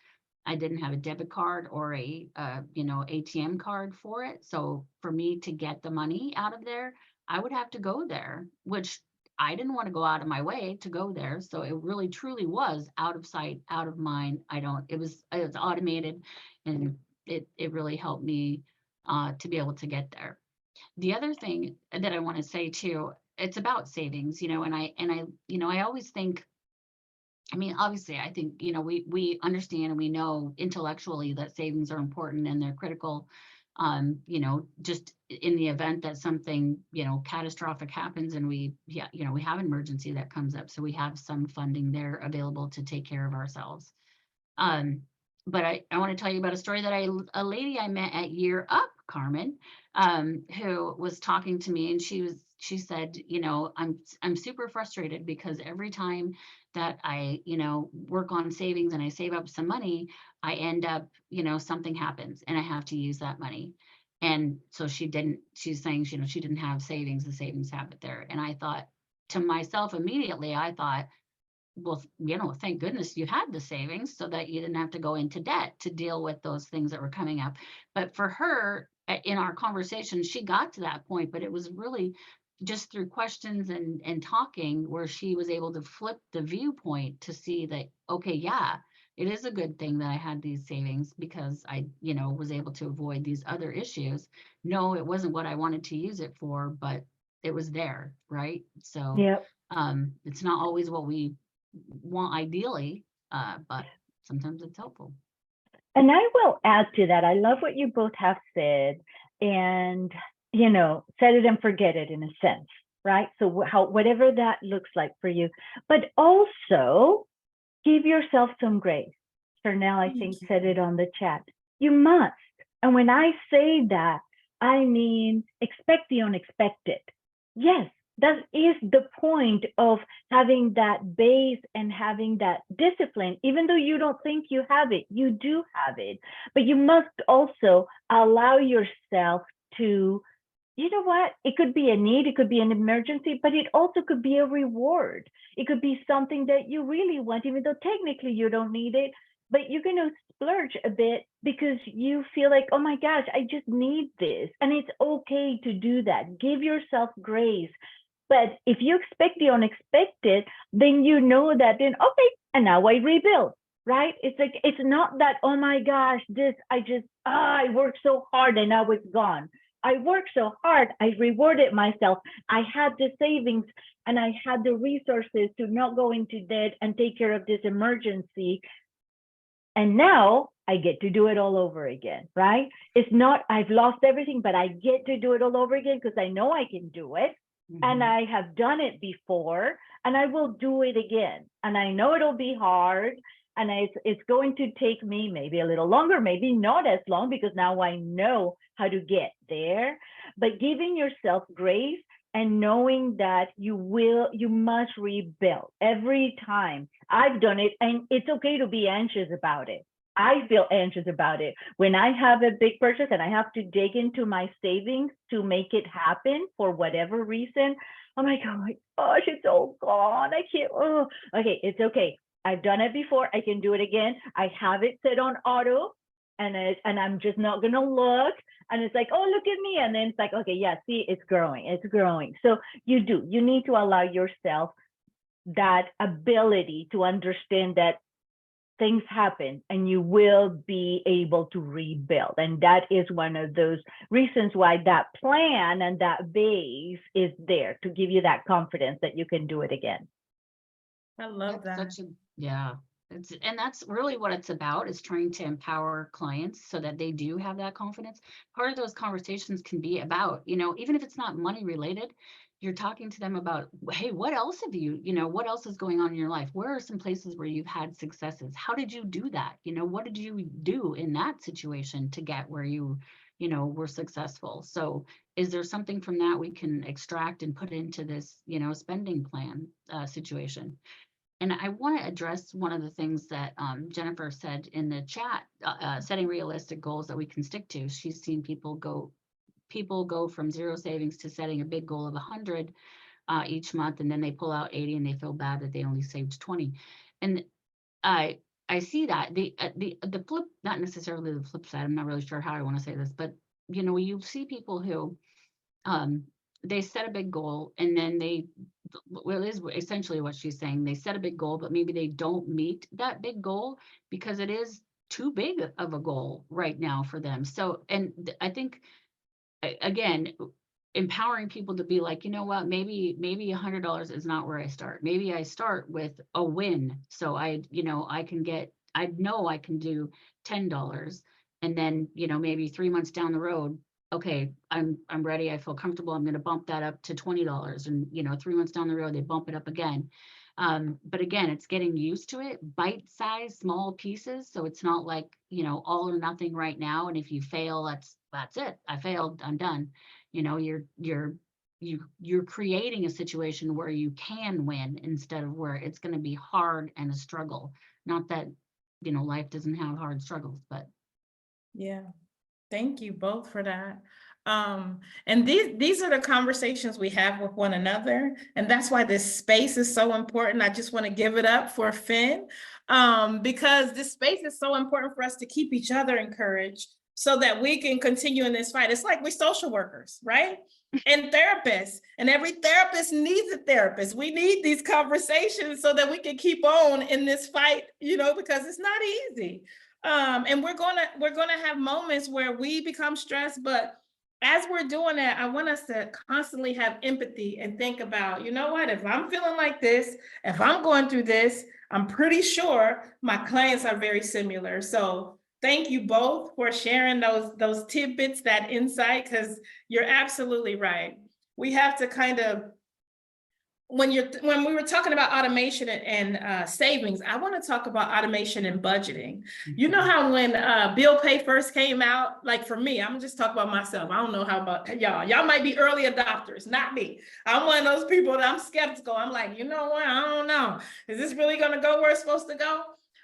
I didn't have a debit card or a, ATM card for it. So for me to get the money out of there, I would have to go there, which I didn't want to go out of my way to go there. So it really truly was out of sight, out of mind. It was automated, and it really helped me to be able to get there. The other thing that I want to say too, it's about savings, and I always think, obviously, I think, we understand and we know intellectually that savings are important and they're critical. Just in the event that something, catastrophic happens and we have an emergency that comes up. So we have some funding there available to take care of ourselves. But I want to tell you about a story that a lady I met at Year Up, Carmen, who was talking to me, and she said, I'm super frustrated because every time that I, work on savings and I save up some money, I end up, something happens and I have to use that money. And so she's saying, she didn't have savings, the savings habit there. And I thought to myself immediately, well, thank goodness you had the savings so that you didn't have to go into debt to deal with those things that were coming up. But for her, in our conversation, she got to that point, but it was really just through questions and talking where she was able to flip the viewpoint to see that, okay, yeah, it is a good thing that I had these savings because I, was able to avoid these other issues. No, it wasn't what I wanted to use it for, but it was there, right? So Yeah. it's not always what we want ideally, but sometimes it's helpful. And I will add to that. I love what you both have said, and set it and forget it in a sense, right? So whatever that looks like for you, but also give yourself some grace. Chanel, I think, said it on the chat. You must. And when I say that, I mean expect the unexpected. Yes, that is the point of having that base and having that discipline. Even though you don't think you have it, you do have it. But you must also allow yourself to, it could be a need, it could be an emergency, but it also could be a reward. It could be something that you really want, even though technically you don't need it, but you're going to splurge a bit because you feel like, oh my gosh, I just need this. And it's okay to do that. Give yourself grace. But if you expect the unexpected, then that then, okay, and now I rebuild, right? It's like, it's not that, oh my gosh, I worked so hard and now it's gone. I worked so hard, I rewarded myself. I had the savings and I had the resources to not go into debt and take care of this emergency. And now I get to do it all over again, right? It's not, I've lost everything, but I get to do it all over again because I know I can do it. And I have done it before, and I will do it again. And I know it'll be hard, and it's going to take me maybe a little longer, maybe not as long, because now I know how to get there. But giving yourself grace and knowing that you must rebuild every time. I've done it, and it's okay to be anxious about it. I feel anxious about it. When I have a big purchase and I have to dig into my savings to make it happen for whatever reason, I'm like, oh my gosh, it's all gone. I can't, okay, it's okay. I've done it before. I can do it again. I have it set on auto, and I'm just not gonna look. And it's like, oh, look at me. And then it's like, okay, yeah, see, it's growing. So you need to allow yourself that ability to understand that things happen and you will be able to rebuild. And that is one of those reasons why that plan and that base is there to give you that confidence that you can do it again. I love that. That's such a, yeah. And that's really what it's about, is trying to empower clients so that they do have that confidence. Part of those conversations can be about, even if it's not money related, you're talking to them about, hey, what else have you, what else is going on in your life? Where are some places where you've had successes? How did you do that? What did you do in that situation to get where you were successful? So is there something from that we can extract and put into this, spending plan situation? And I want to address one of the things that Jennifer said in the chat, setting realistic goals that we can stick to. She's seen people go from zero savings to setting a big goal of 100 each month, and then they pull out 80 and they feel bad that they only saved 20. And I see that the flip, not necessarily the flip side, I'm not really sure how I want to say this, but you see people who they set a big goal, and then well, it is essentially what she's saying. They set a big goal, but maybe they don't meet that big goal because it is too big of a goal right now for them. So, and I think, again, empowering people to be like, you know what, maybe $100 is not where I start. Maybe I start with a win. So I know I can do $10, and then, maybe 3 months down the road, okay, I'm ready. I feel comfortable. I'm going to bump that up to $20, and 3 months down the road, they bump it up again. But again, it's getting used to it, bite-sized, small pieces. So it's not like, all or nothing right now. And if you fail, that's it. I failed, I'm done. You're creating a situation where you can win instead of where it's going to be hard and a struggle. Not that, life doesn't have hard struggles, but. Yeah. Thank you both for that. And these are the conversations we have with one another. And that's why this space is so important. I just want to give it up for Finn, because this space is so important for us to keep each other encouraged so that we can continue in this fight. It's like we're social workers, right? And therapists, and every therapist needs a therapist. We need these conversations so that we can keep on in this fight, because it's not easy. And we're gonna have moments where we become stressed, but as we're doing that, I want us to constantly have empathy and think about, what, if I'm feeling like this, if I'm going through this, I'm pretty sure my clients are very similar. So thank you both for sharing those tidbits, that insight, because you're absolutely right. We have to kind of, when we were talking about automation and savings, I want to talk about automation and budgeting. You know how when bill pay first came out, like for me, I'm just talking about myself. I don't know how about y'all. Y'all might be early adopters, not me. I'm one of those people that I'm skeptical. I'm like, you know what? I don't know. Is this really going to go where it's supposed to go?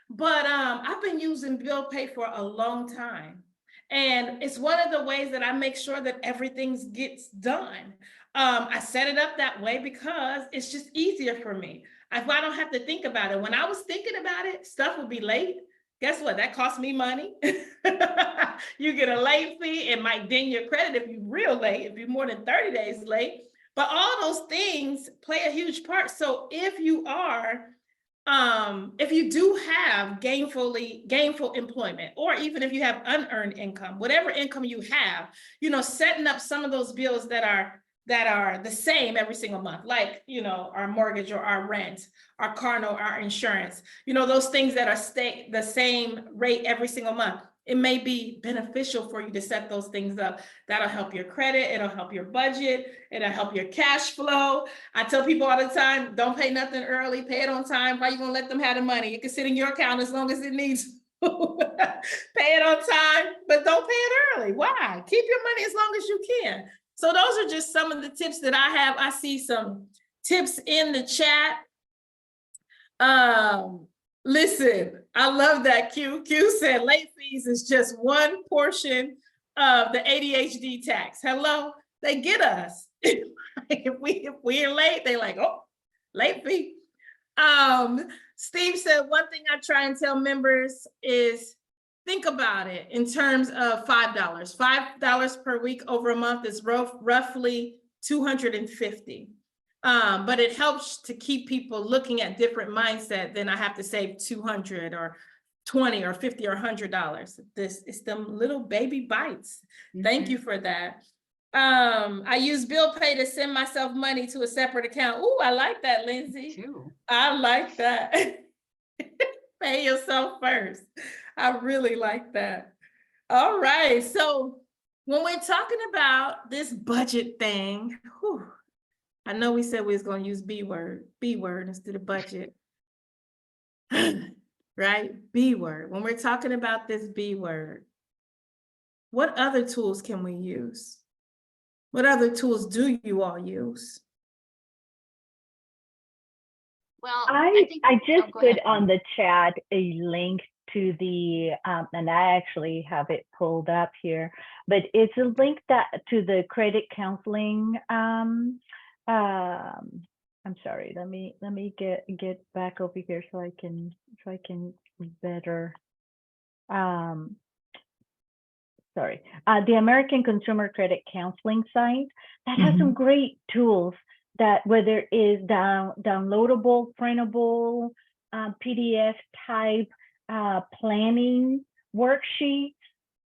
But I've been using bill pay for a long time. And it's one of the ways that I make sure that everything gets done. I set it up that way because it's just easier for me. If I don't have to think about it. When I was thinking about it, stuff would be late. Guess what? That cost me money. You get a late fee. It might ding your credit if you're real late, if you're more than 30 days late. But all those things play a huge part. So if you do have gainful employment, or even if you have unearned income, whatever income you have, setting up some of those bills that are the same every single month, like, our mortgage or our rent, our car note, our insurance, those things that are the same rate every single month. It may be beneficial for you to set those things up. That'll help your credit. It'll help your budget. It'll help your cash flow. I tell people all the time, don't pay nothing early, pay it on time. Why are you gonna let them have the money? It can sit in your account as long as it needs. Pay it on time, but don't pay it early. Why? Keep your money as long as you can. So those are just some of the tips that I have. I see some tips in the chat. Listen, I love that. Q said late fees is just one portion of the ADHD tax. Hello, they get us. If we're late, they like, oh, late fee. Steve said, one thing I try and tell members is think about it in terms of $5. $5 per week over a month is roughly $250. But it helps to keep people looking at different mindset than I have to save 200 or 20 or 50 or $100. This is them little baby bites. Thank you for that. I use bill pay to send myself money to a separate account. Ooh, I like that, Lindsay. Too. I like that. Pay yourself first. I really like that. All right. So when we're talking about this budget thing, whew, I know we said we was going to use B word instead of budget. Right? B word. When we're talking about this B word, what other tools can we use? What other tools do you all use? Well, I think, just go put ahead. on the chat a link to the and I actually have it pulled up here, but it's a link that to the credit counseling. I'm sorry. Let me get back over here so I can better. Sorry, the American Consumer Credit Counseling site that has some great tools that whether it is downloadable, printable, PDF type planning worksheets,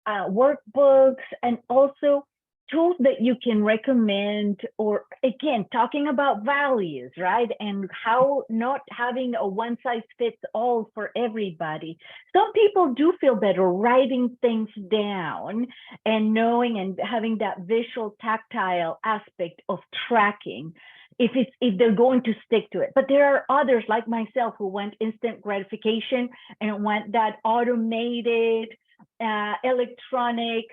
workbooks, and also tools that you can recommend, or again, talking about values, right? And how not having a one size fits all for everybody. Some people do feel better writing things down and knowing and having that visual tactile aspect of tracking if they're going to stick to it. But there are others like myself who want instant gratification and want that automated, electronic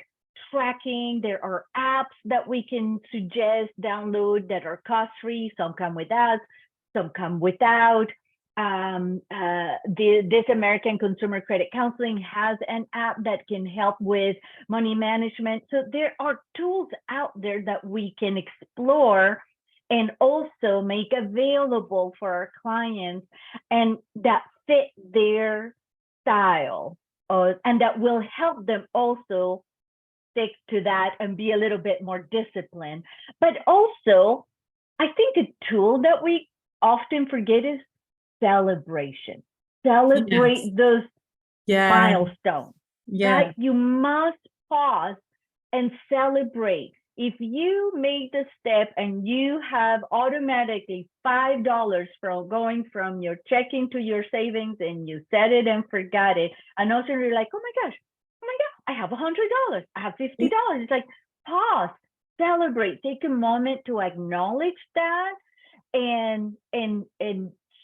tracking. There are apps that we can suggest download that are cost-free. Some come with ads, some come without. This American Consumer Credit Counseling has an app that can help with money management. So there are tools out there that we can explore and also make available for our clients and that fit their style, and that will help them also stick to that and be a little bit more disciplined. But also, I think a tool that we often forget is celebration. Celebrate those milestones. Right? You must pause and celebrate. If you make the step and you have automatically $5 from going from your checking to your savings and you set it and forgot it, and also you're like, oh my gosh, I have $100, I have $50. It's like, pause, celebrate, take a moment to acknowledge that and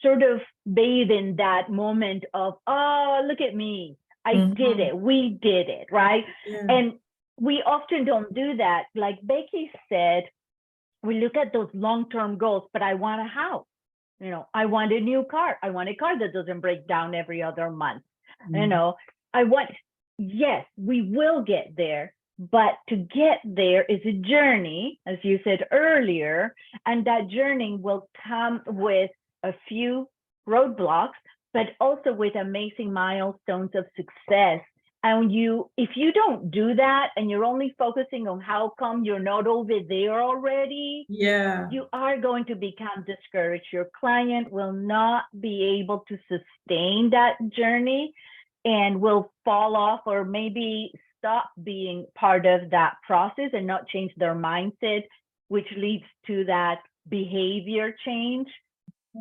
sort of bathe in that moment of, oh, look at me, I did it, we did it, right? And we often don't do that. Like Becky said, we look at those long-term goals, but I want a house, you know, I want a new car, I want a car that doesn't break down every other month, you know, yes, we will get there, but to get there is a journey, as you said earlier, and that journey will come with a few roadblocks, but also with amazing milestones of success. And if you don't do that and you're only focusing on how come you're not over there already, you are going to become discouraged. Your client will not be able to sustain that journey and will fall off or maybe stop being part of that process and not change their mindset, which leads to that behavior change.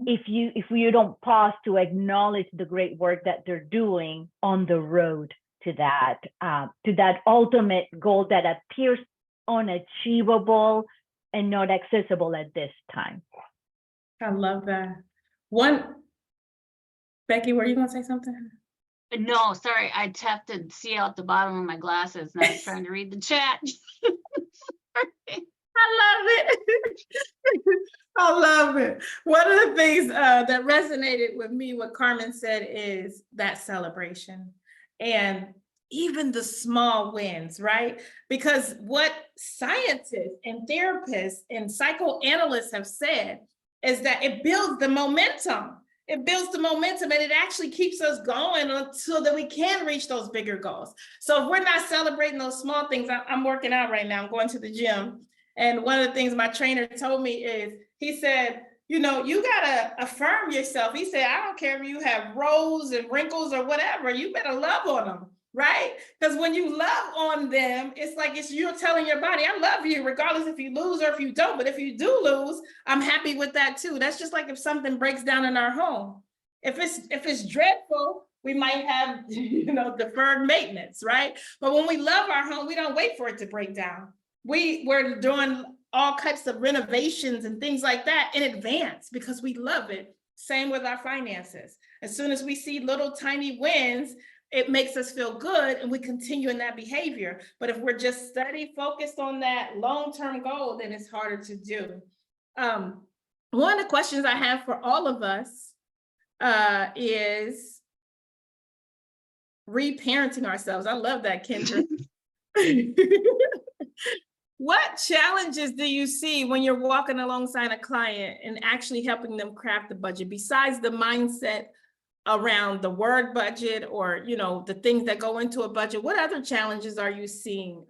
If you don't pause to acknowledge the great work that they're doing on the road to that ultimate goal that appears unachievable and not accessible at this time. I love that. Becky, were you gonna say something? No, sorry, I have to see out the bottom of my glasses and I was trying to read the chat. I love it. I love it. One of the things that resonated with me, what Carmen said, is that celebration and even the small wins, right? Because what scientists and therapists and psychoanalysts have said is that it builds the momentum. It builds the momentum and it actually keeps us going until that we can reach those bigger goals. So if we're not celebrating those small things, I'm working out right now, I'm going to the gym. And one of the things my trainer told me is, he said, you know, you gotta affirm yourself. He said, I don't care if you have rows and wrinkles or whatever, you better love on them, right? Because when you love on them, it's like you're telling your body, I love you, regardless if you lose or if you don't. But if you do lose, I'm happy with that too. That's just like if something breaks down in our home. If it's dreadful, we might have, you know, deferred maintenance, right? But when we love our home, we don't wait for it to break down. We're doing all types of renovations and things like that in advance because we love it. Same with our finances. As soon as we see little tiny wins, it makes us feel good and we continue in that behavior. But if we're just steady focused on that long-term goal, then it's harder to do. One of the questions I have for all of us is reparenting ourselves. I love that, Kendra. What challenges do you see when you're walking alongside a client and actually helping them craft the budget besides the mindset around the word budget or, you know, the things that go into a budget? What other challenges are you seeing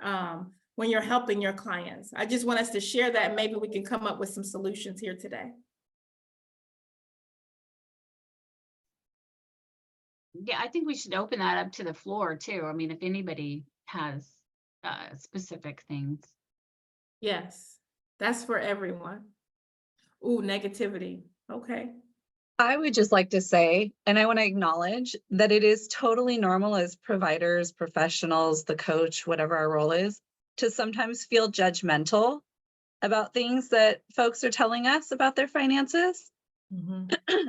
when you're helping your clients? I just want us to share that and maybe we can come up with some solutions here today. Yeah, I think we should open that up to the floor too. I mean, if anybody has specific things. Yes, that's for everyone. Ooh, negativity. Okay. I would just like to say, and I want to acknowledge that it is totally normal as providers, professionals, the coach, whatever our role is, to sometimes feel judgmental about things that folks are telling us about their finances.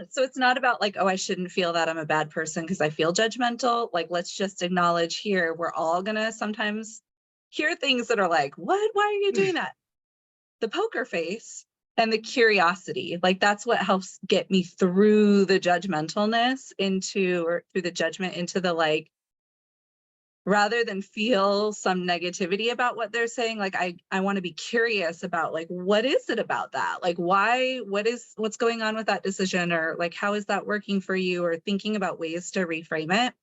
So it's not about like, oh, I shouldn't feel that I'm a bad person because I feel judgmental. Like, let's just acknowledge here, we're all gonna sometimes hear things that are like, what? Why are you doing that? The poker face and the curiosity, like that's what helps get me through the judgmentalness or through the judgment into the like, rather than feel some negativity about what they're saying, like I want to be curious about like, what is it about that? Like, what's going on with that decision? Or like, how is that working for you? Or thinking about ways to reframe it.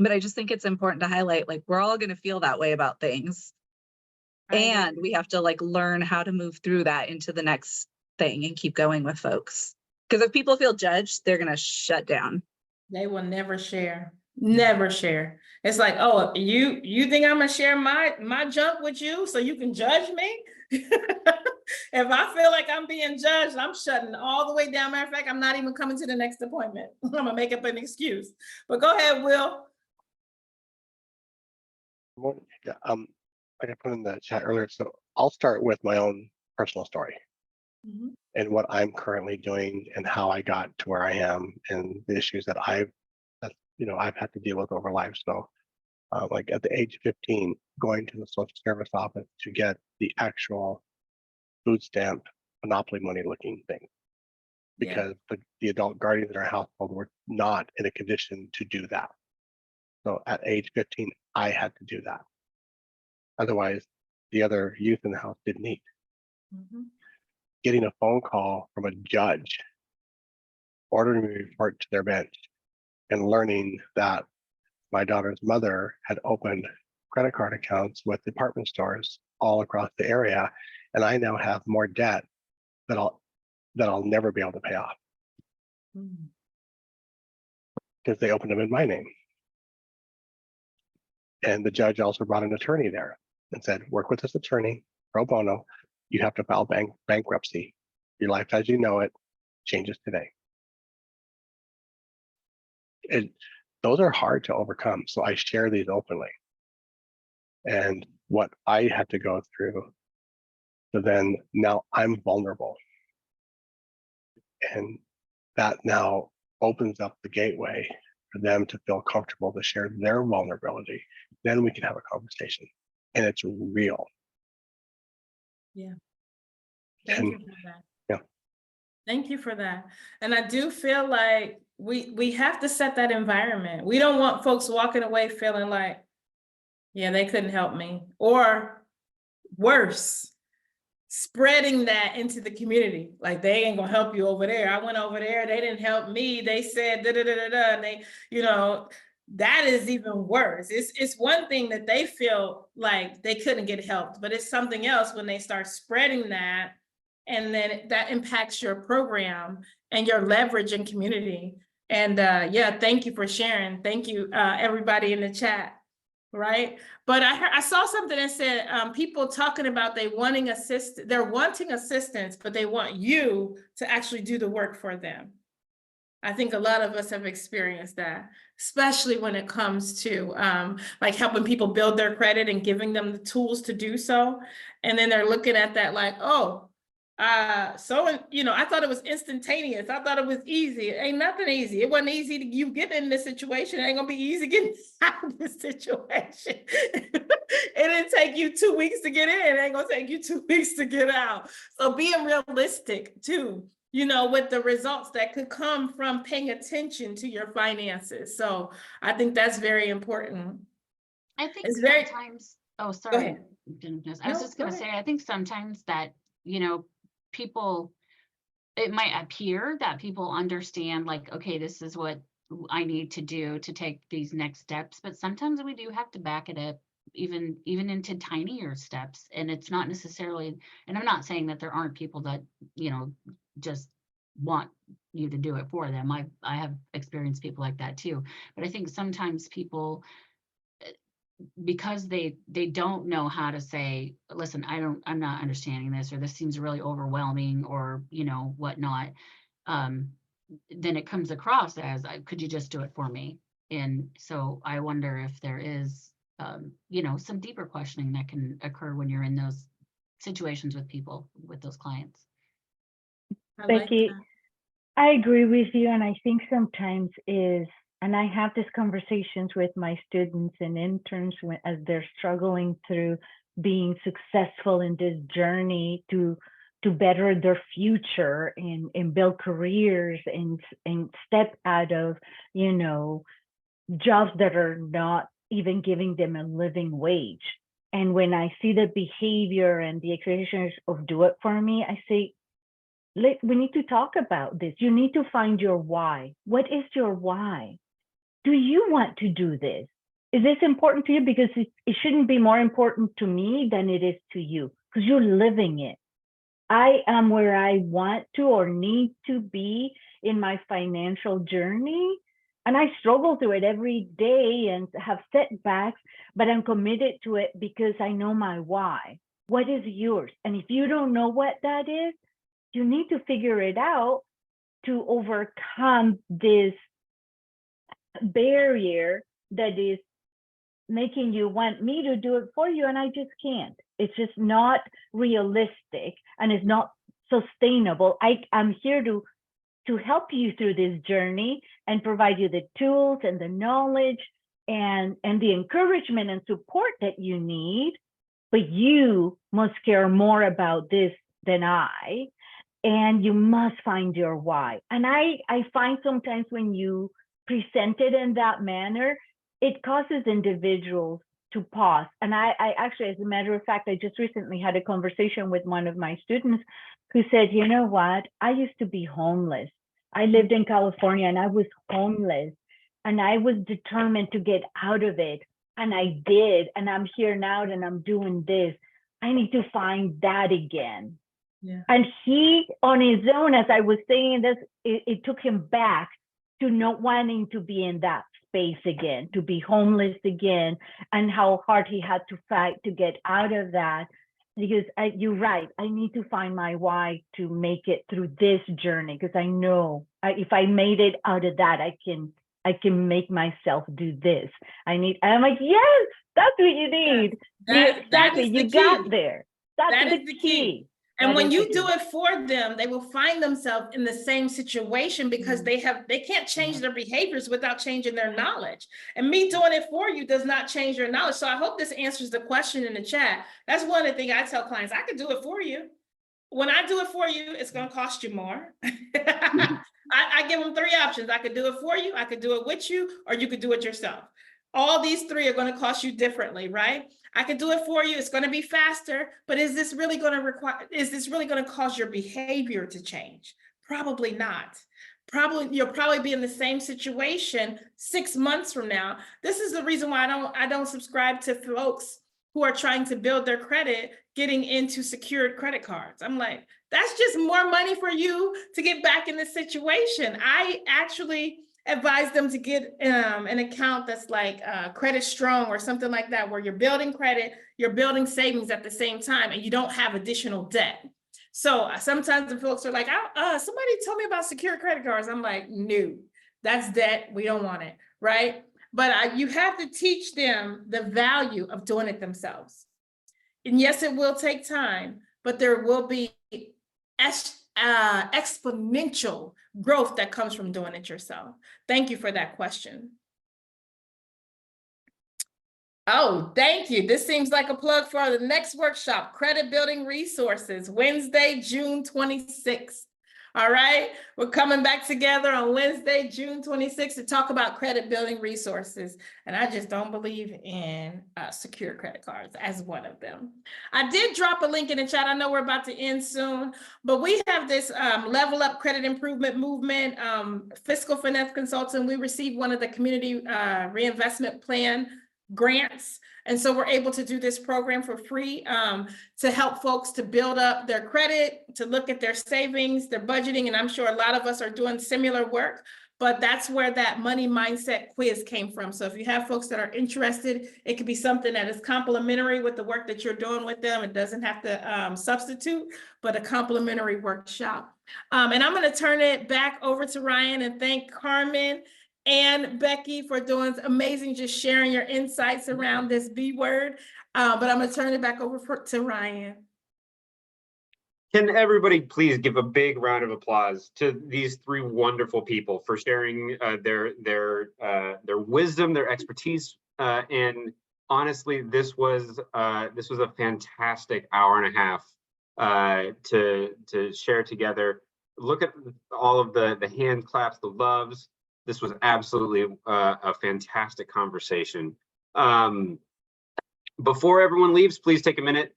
But I just think it's important to highlight, like, we're all going to feel that way about things. And we have to like learn how to move through that into the next thing and keep going with folks. Because if people feel judged, they're going to shut down. They will never share. Never share. It's like, oh, you think I'm gonna share my junk with you so you can judge me? If I feel like I'm being judged, I'm shutting all the way down. Matter of fact, I'm not even coming to the next appointment. I'm gonna make up an excuse. But go ahead, Will. Yeah, like I put in the chat earlier, so I'll start with my own personal story and what I'm currently doing and how I got to where I am and the issues that I've had to deal with over life. So like at the age of 15, going to the social service office to get the actual food stamp monopoly money looking thing, because the adult guardians in our household were not in a condition to do that. So at age 15, I had to do that. Otherwise, the other youth in the house didn't eat. Getting a phone call from a judge ordering me to report to their bench and learning that my daughter's mother had opened credit card accounts with department stores all across the area, and I now have more debt that I'll never be able to pay off because they opened them in my name. And the judge also brought an attorney there and said, work with this attorney pro bono. You have to file bankruptcy. Your life as you know it changes today. And those are hard to overcome. So I share these openly. And what I had to go through, so then now I'm vulnerable. And that now opens up the gateway for them to feel comfortable to share their vulnerability. Then we can have a conversation and it's real. Yeah. Thank you for that. Yeah. Thank you for that. And I do feel like we have to set that environment. We don't want folks walking away feeling like, yeah, they couldn't help me, or worse, spreading that into the community. Like, they ain't gonna help you over there. I went over there, they didn't help me. They said da da da da da. And they, that is even worse. It's one thing that they feel like they couldn't get helped, but it's something else when they start spreading that and then that impacts your program and your leverage in community. And yeah, thank you for sharing. Thank you, everybody in the chat. Right. But I saw something that said people talking about they're wanting assistance, but they want you to actually do the work for them. I think a lot of us have experienced that, especially when it comes to like helping people build their credit and giving them the tools to do so. And then they're looking at that like, oh, so, you know, I thought it was instantaneous. I thought it was easy. It ain't nothing easy. It wasn't easy to you get in this situation. It ain't gonna be easy getting out of this situation. It didn't take you 2 weeks to get in. It ain't gonna take you 2 weeks to get out. So being realistic too, you know, with the results that could come from paying attention to your finances. So I think that's very important. I think It's very- sometimes, oh, Go sorry. ahead. I was No, just gonna go say, I think sometimes that, you know, people, it might appear that people understand like, okay, this is what I need to do to take these next steps, but sometimes we do have to back it up even into tinier steps. And it's not necessarily, and I'm not saying that there aren't people that, you know, just want you to do it for them. I have experienced people like that too. But I think sometimes people, because they don't know how to say, listen, I'm not understanding this, or this seems really overwhelming, or, you know, whatnot. Then it comes across as, could you just do it for me? And so I wonder if there is, you know, some deeper questioning that can occur when you're in those situations with people, with those clients. I like Becky, that. I agree with you, and I think sometimes and I have these conversations with my students and interns as they're struggling through being successful in this journey to better their future and build careers and step out of, you know, jobs that are not even giving them a living wage. And when I see the behavior and the expectations of do it for me, I say, we need to talk about this. You need to find your why. What is your why? Do you want to do this? Is this important to you? Because it shouldn't be more important to me than it is to you, because you're living it. I am where I want to or need to be in my financial journey. And I struggle through it every day and have setbacks, but I'm committed to it because I know my why. What is yours? And if you don't know what that is, you need to figure it out to overcome this barrier that is making you want me to do it for you, and I just can't. It's just not realistic and it's not sustainable. I'm here to help you through this journey and provide you the tools and the knowledge and the encouragement and support that you need, but you must care more about this than I, and you must find your why. And I find sometimes when you present it in that manner, it causes individuals to pause. And I actually, as a matter of fact, I just recently had a conversation with one of my students who said, you know what, I used to be homeless. I lived in California and I was homeless and I was determined to get out of it. And I did, and I'm here now and I'm doing this. I need to find that again. Yeah. And he, on his own, as I was saying this, it took him back to not wanting to be in that space again, to be homeless again, and how hard he had to fight to get out of that. Because you're right, I need to find my why to make it through this journey, because I know if I made it out of that, I can make myself do this. I'm like, yes, that's what you need. That is the You key. got there. That is the key. And when you do it, it for them, they will find themselves in the same situation because they can't change their behaviors without changing their knowledge. And me doing it for you does not change your knowledge. So I hope this answers the question in the chat. That's one of the things I tell clients, I can do it for you. When I do it for you, it's going to cost you more. I give them 3 options. I could do it for you, I could do it with you, or you could do it yourself. All these 3 are going to cost you differently, right? I can do it for you. It's going to be faster, but is this really going to cause your behavior to change? Probably not. You'll probably be in the same situation 6 months from now. This is the reason why I don't subscribe to folks who are trying to build their credit getting into secured credit cards. I'm like, that's just more money for you to get back in this situation. I actually advise them to get an account that's like Credit Strong or something like that, where you're building credit, you're building savings at the same time, and you don't have additional debt. So sometimes the folks are like, somebody told me about secure credit cards. I'm like, no, that's debt. We don't want it, right? But you have to teach them the value of doing it themselves. And yes, it will take time, but there will be exponential growth that comes from doing it yourself. Thank you for that question. Oh, thank you. This seems like a plug for the next workshop, Credit Building Resources, Wednesday, June 26th. All right, we're coming back together on Wednesday, June 26th to talk about credit building resources. And I just don't believe in secure credit cards as one of them. I did drop a link in the chat. I know we're about to end soon, but we have this Level Up Credit Improvement Movement, Fiscal Finesse Consultant. We received one of the Community Reinvestment Plan grants. And so we're able to do this program for free to help folks to build up their credit, to look at their savings, their budgeting. And I'm sure a lot of us are doing similar work, but that's where that money mindset quiz came from. So if you have folks that are interested, it could be something that is complementary with the work that you're doing with them. It doesn't have to substitute, but a complementary workshop. And I'm going to turn it back over to Ryan and thank Carmen and Becky for doing amazing, just sharing your insights around this B word. But I'm going to turn it back over to Ryan. Can everybody please give a big round of applause to these three wonderful people for sharing their wisdom, their expertise, and honestly, this was a fantastic hour and a half to share together. Look at all of the hand claps, the loves. This was absolutely a fantastic conversation. Before everyone leaves, please take a minute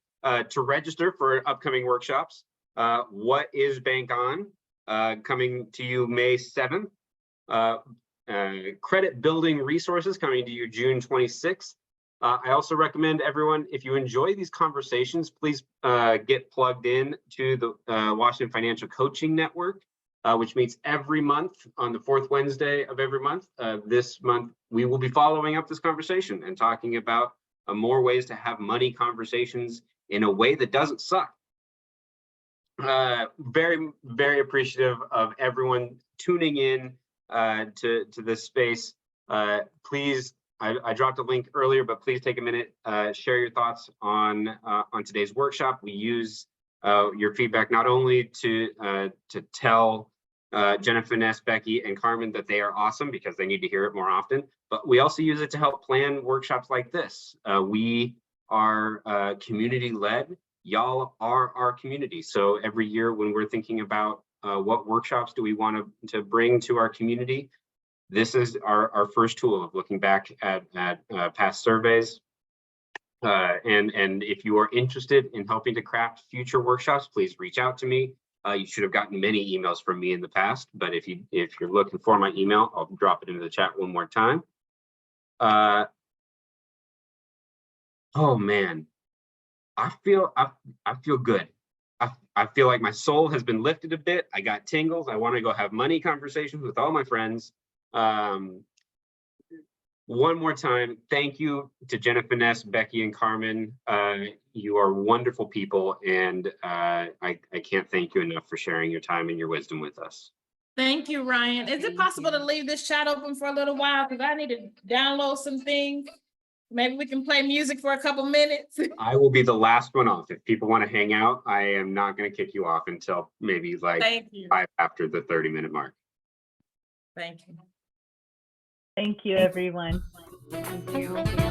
to register for upcoming workshops. What is Bank On? Coming to you May 7th. Credit Building Resources coming to you June 26th. I also recommend everyone, if you enjoy these conversations, please get plugged in to the Washington Financial Coaching Network, which meets every month on the fourth Wednesday of every month. This month, we will be following up this conversation and talking about more ways to have money conversations in a way that doesn't suck. Very, very appreciative of everyone tuning in to this space. Please, I dropped a link earlier, but please take a minute, share your thoughts on today's workshop. We use your feedback not only to tell Jenefeness, Becky, and Carmen that they are awesome because they need to hear it more often, but we also use it to help plan workshops like this. We are community-led. Y'all are our community. So every year when we're thinking about what workshops do we want to bring to our community, this is our first tool of looking back at past surveys. And if you are interested in helping to craft future workshops, please reach out to me. You should have gotten many emails from me in the past, but if you're looking for my email, I'll drop it into the chat one more time. Oh man, I feel good. I feel like my soul has been lifted a bit. I got tingles. I want to go have money conversations with all my friends. One more time, thank you to Jenefeness, Becky, and Carmen. You are wonderful people, and I can't thank you enough for sharing your time and your wisdom with us. Thank you, Ryan. Is it possible to leave this chat open for a little while? Because I need to download some things. Maybe we can play music for a couple minutes. I will be the last one off. If people want to hang out, I am not going to kick you off until maybe like 5 after the 30-minute mark. Thank you. Thank you, everyone. Thank you.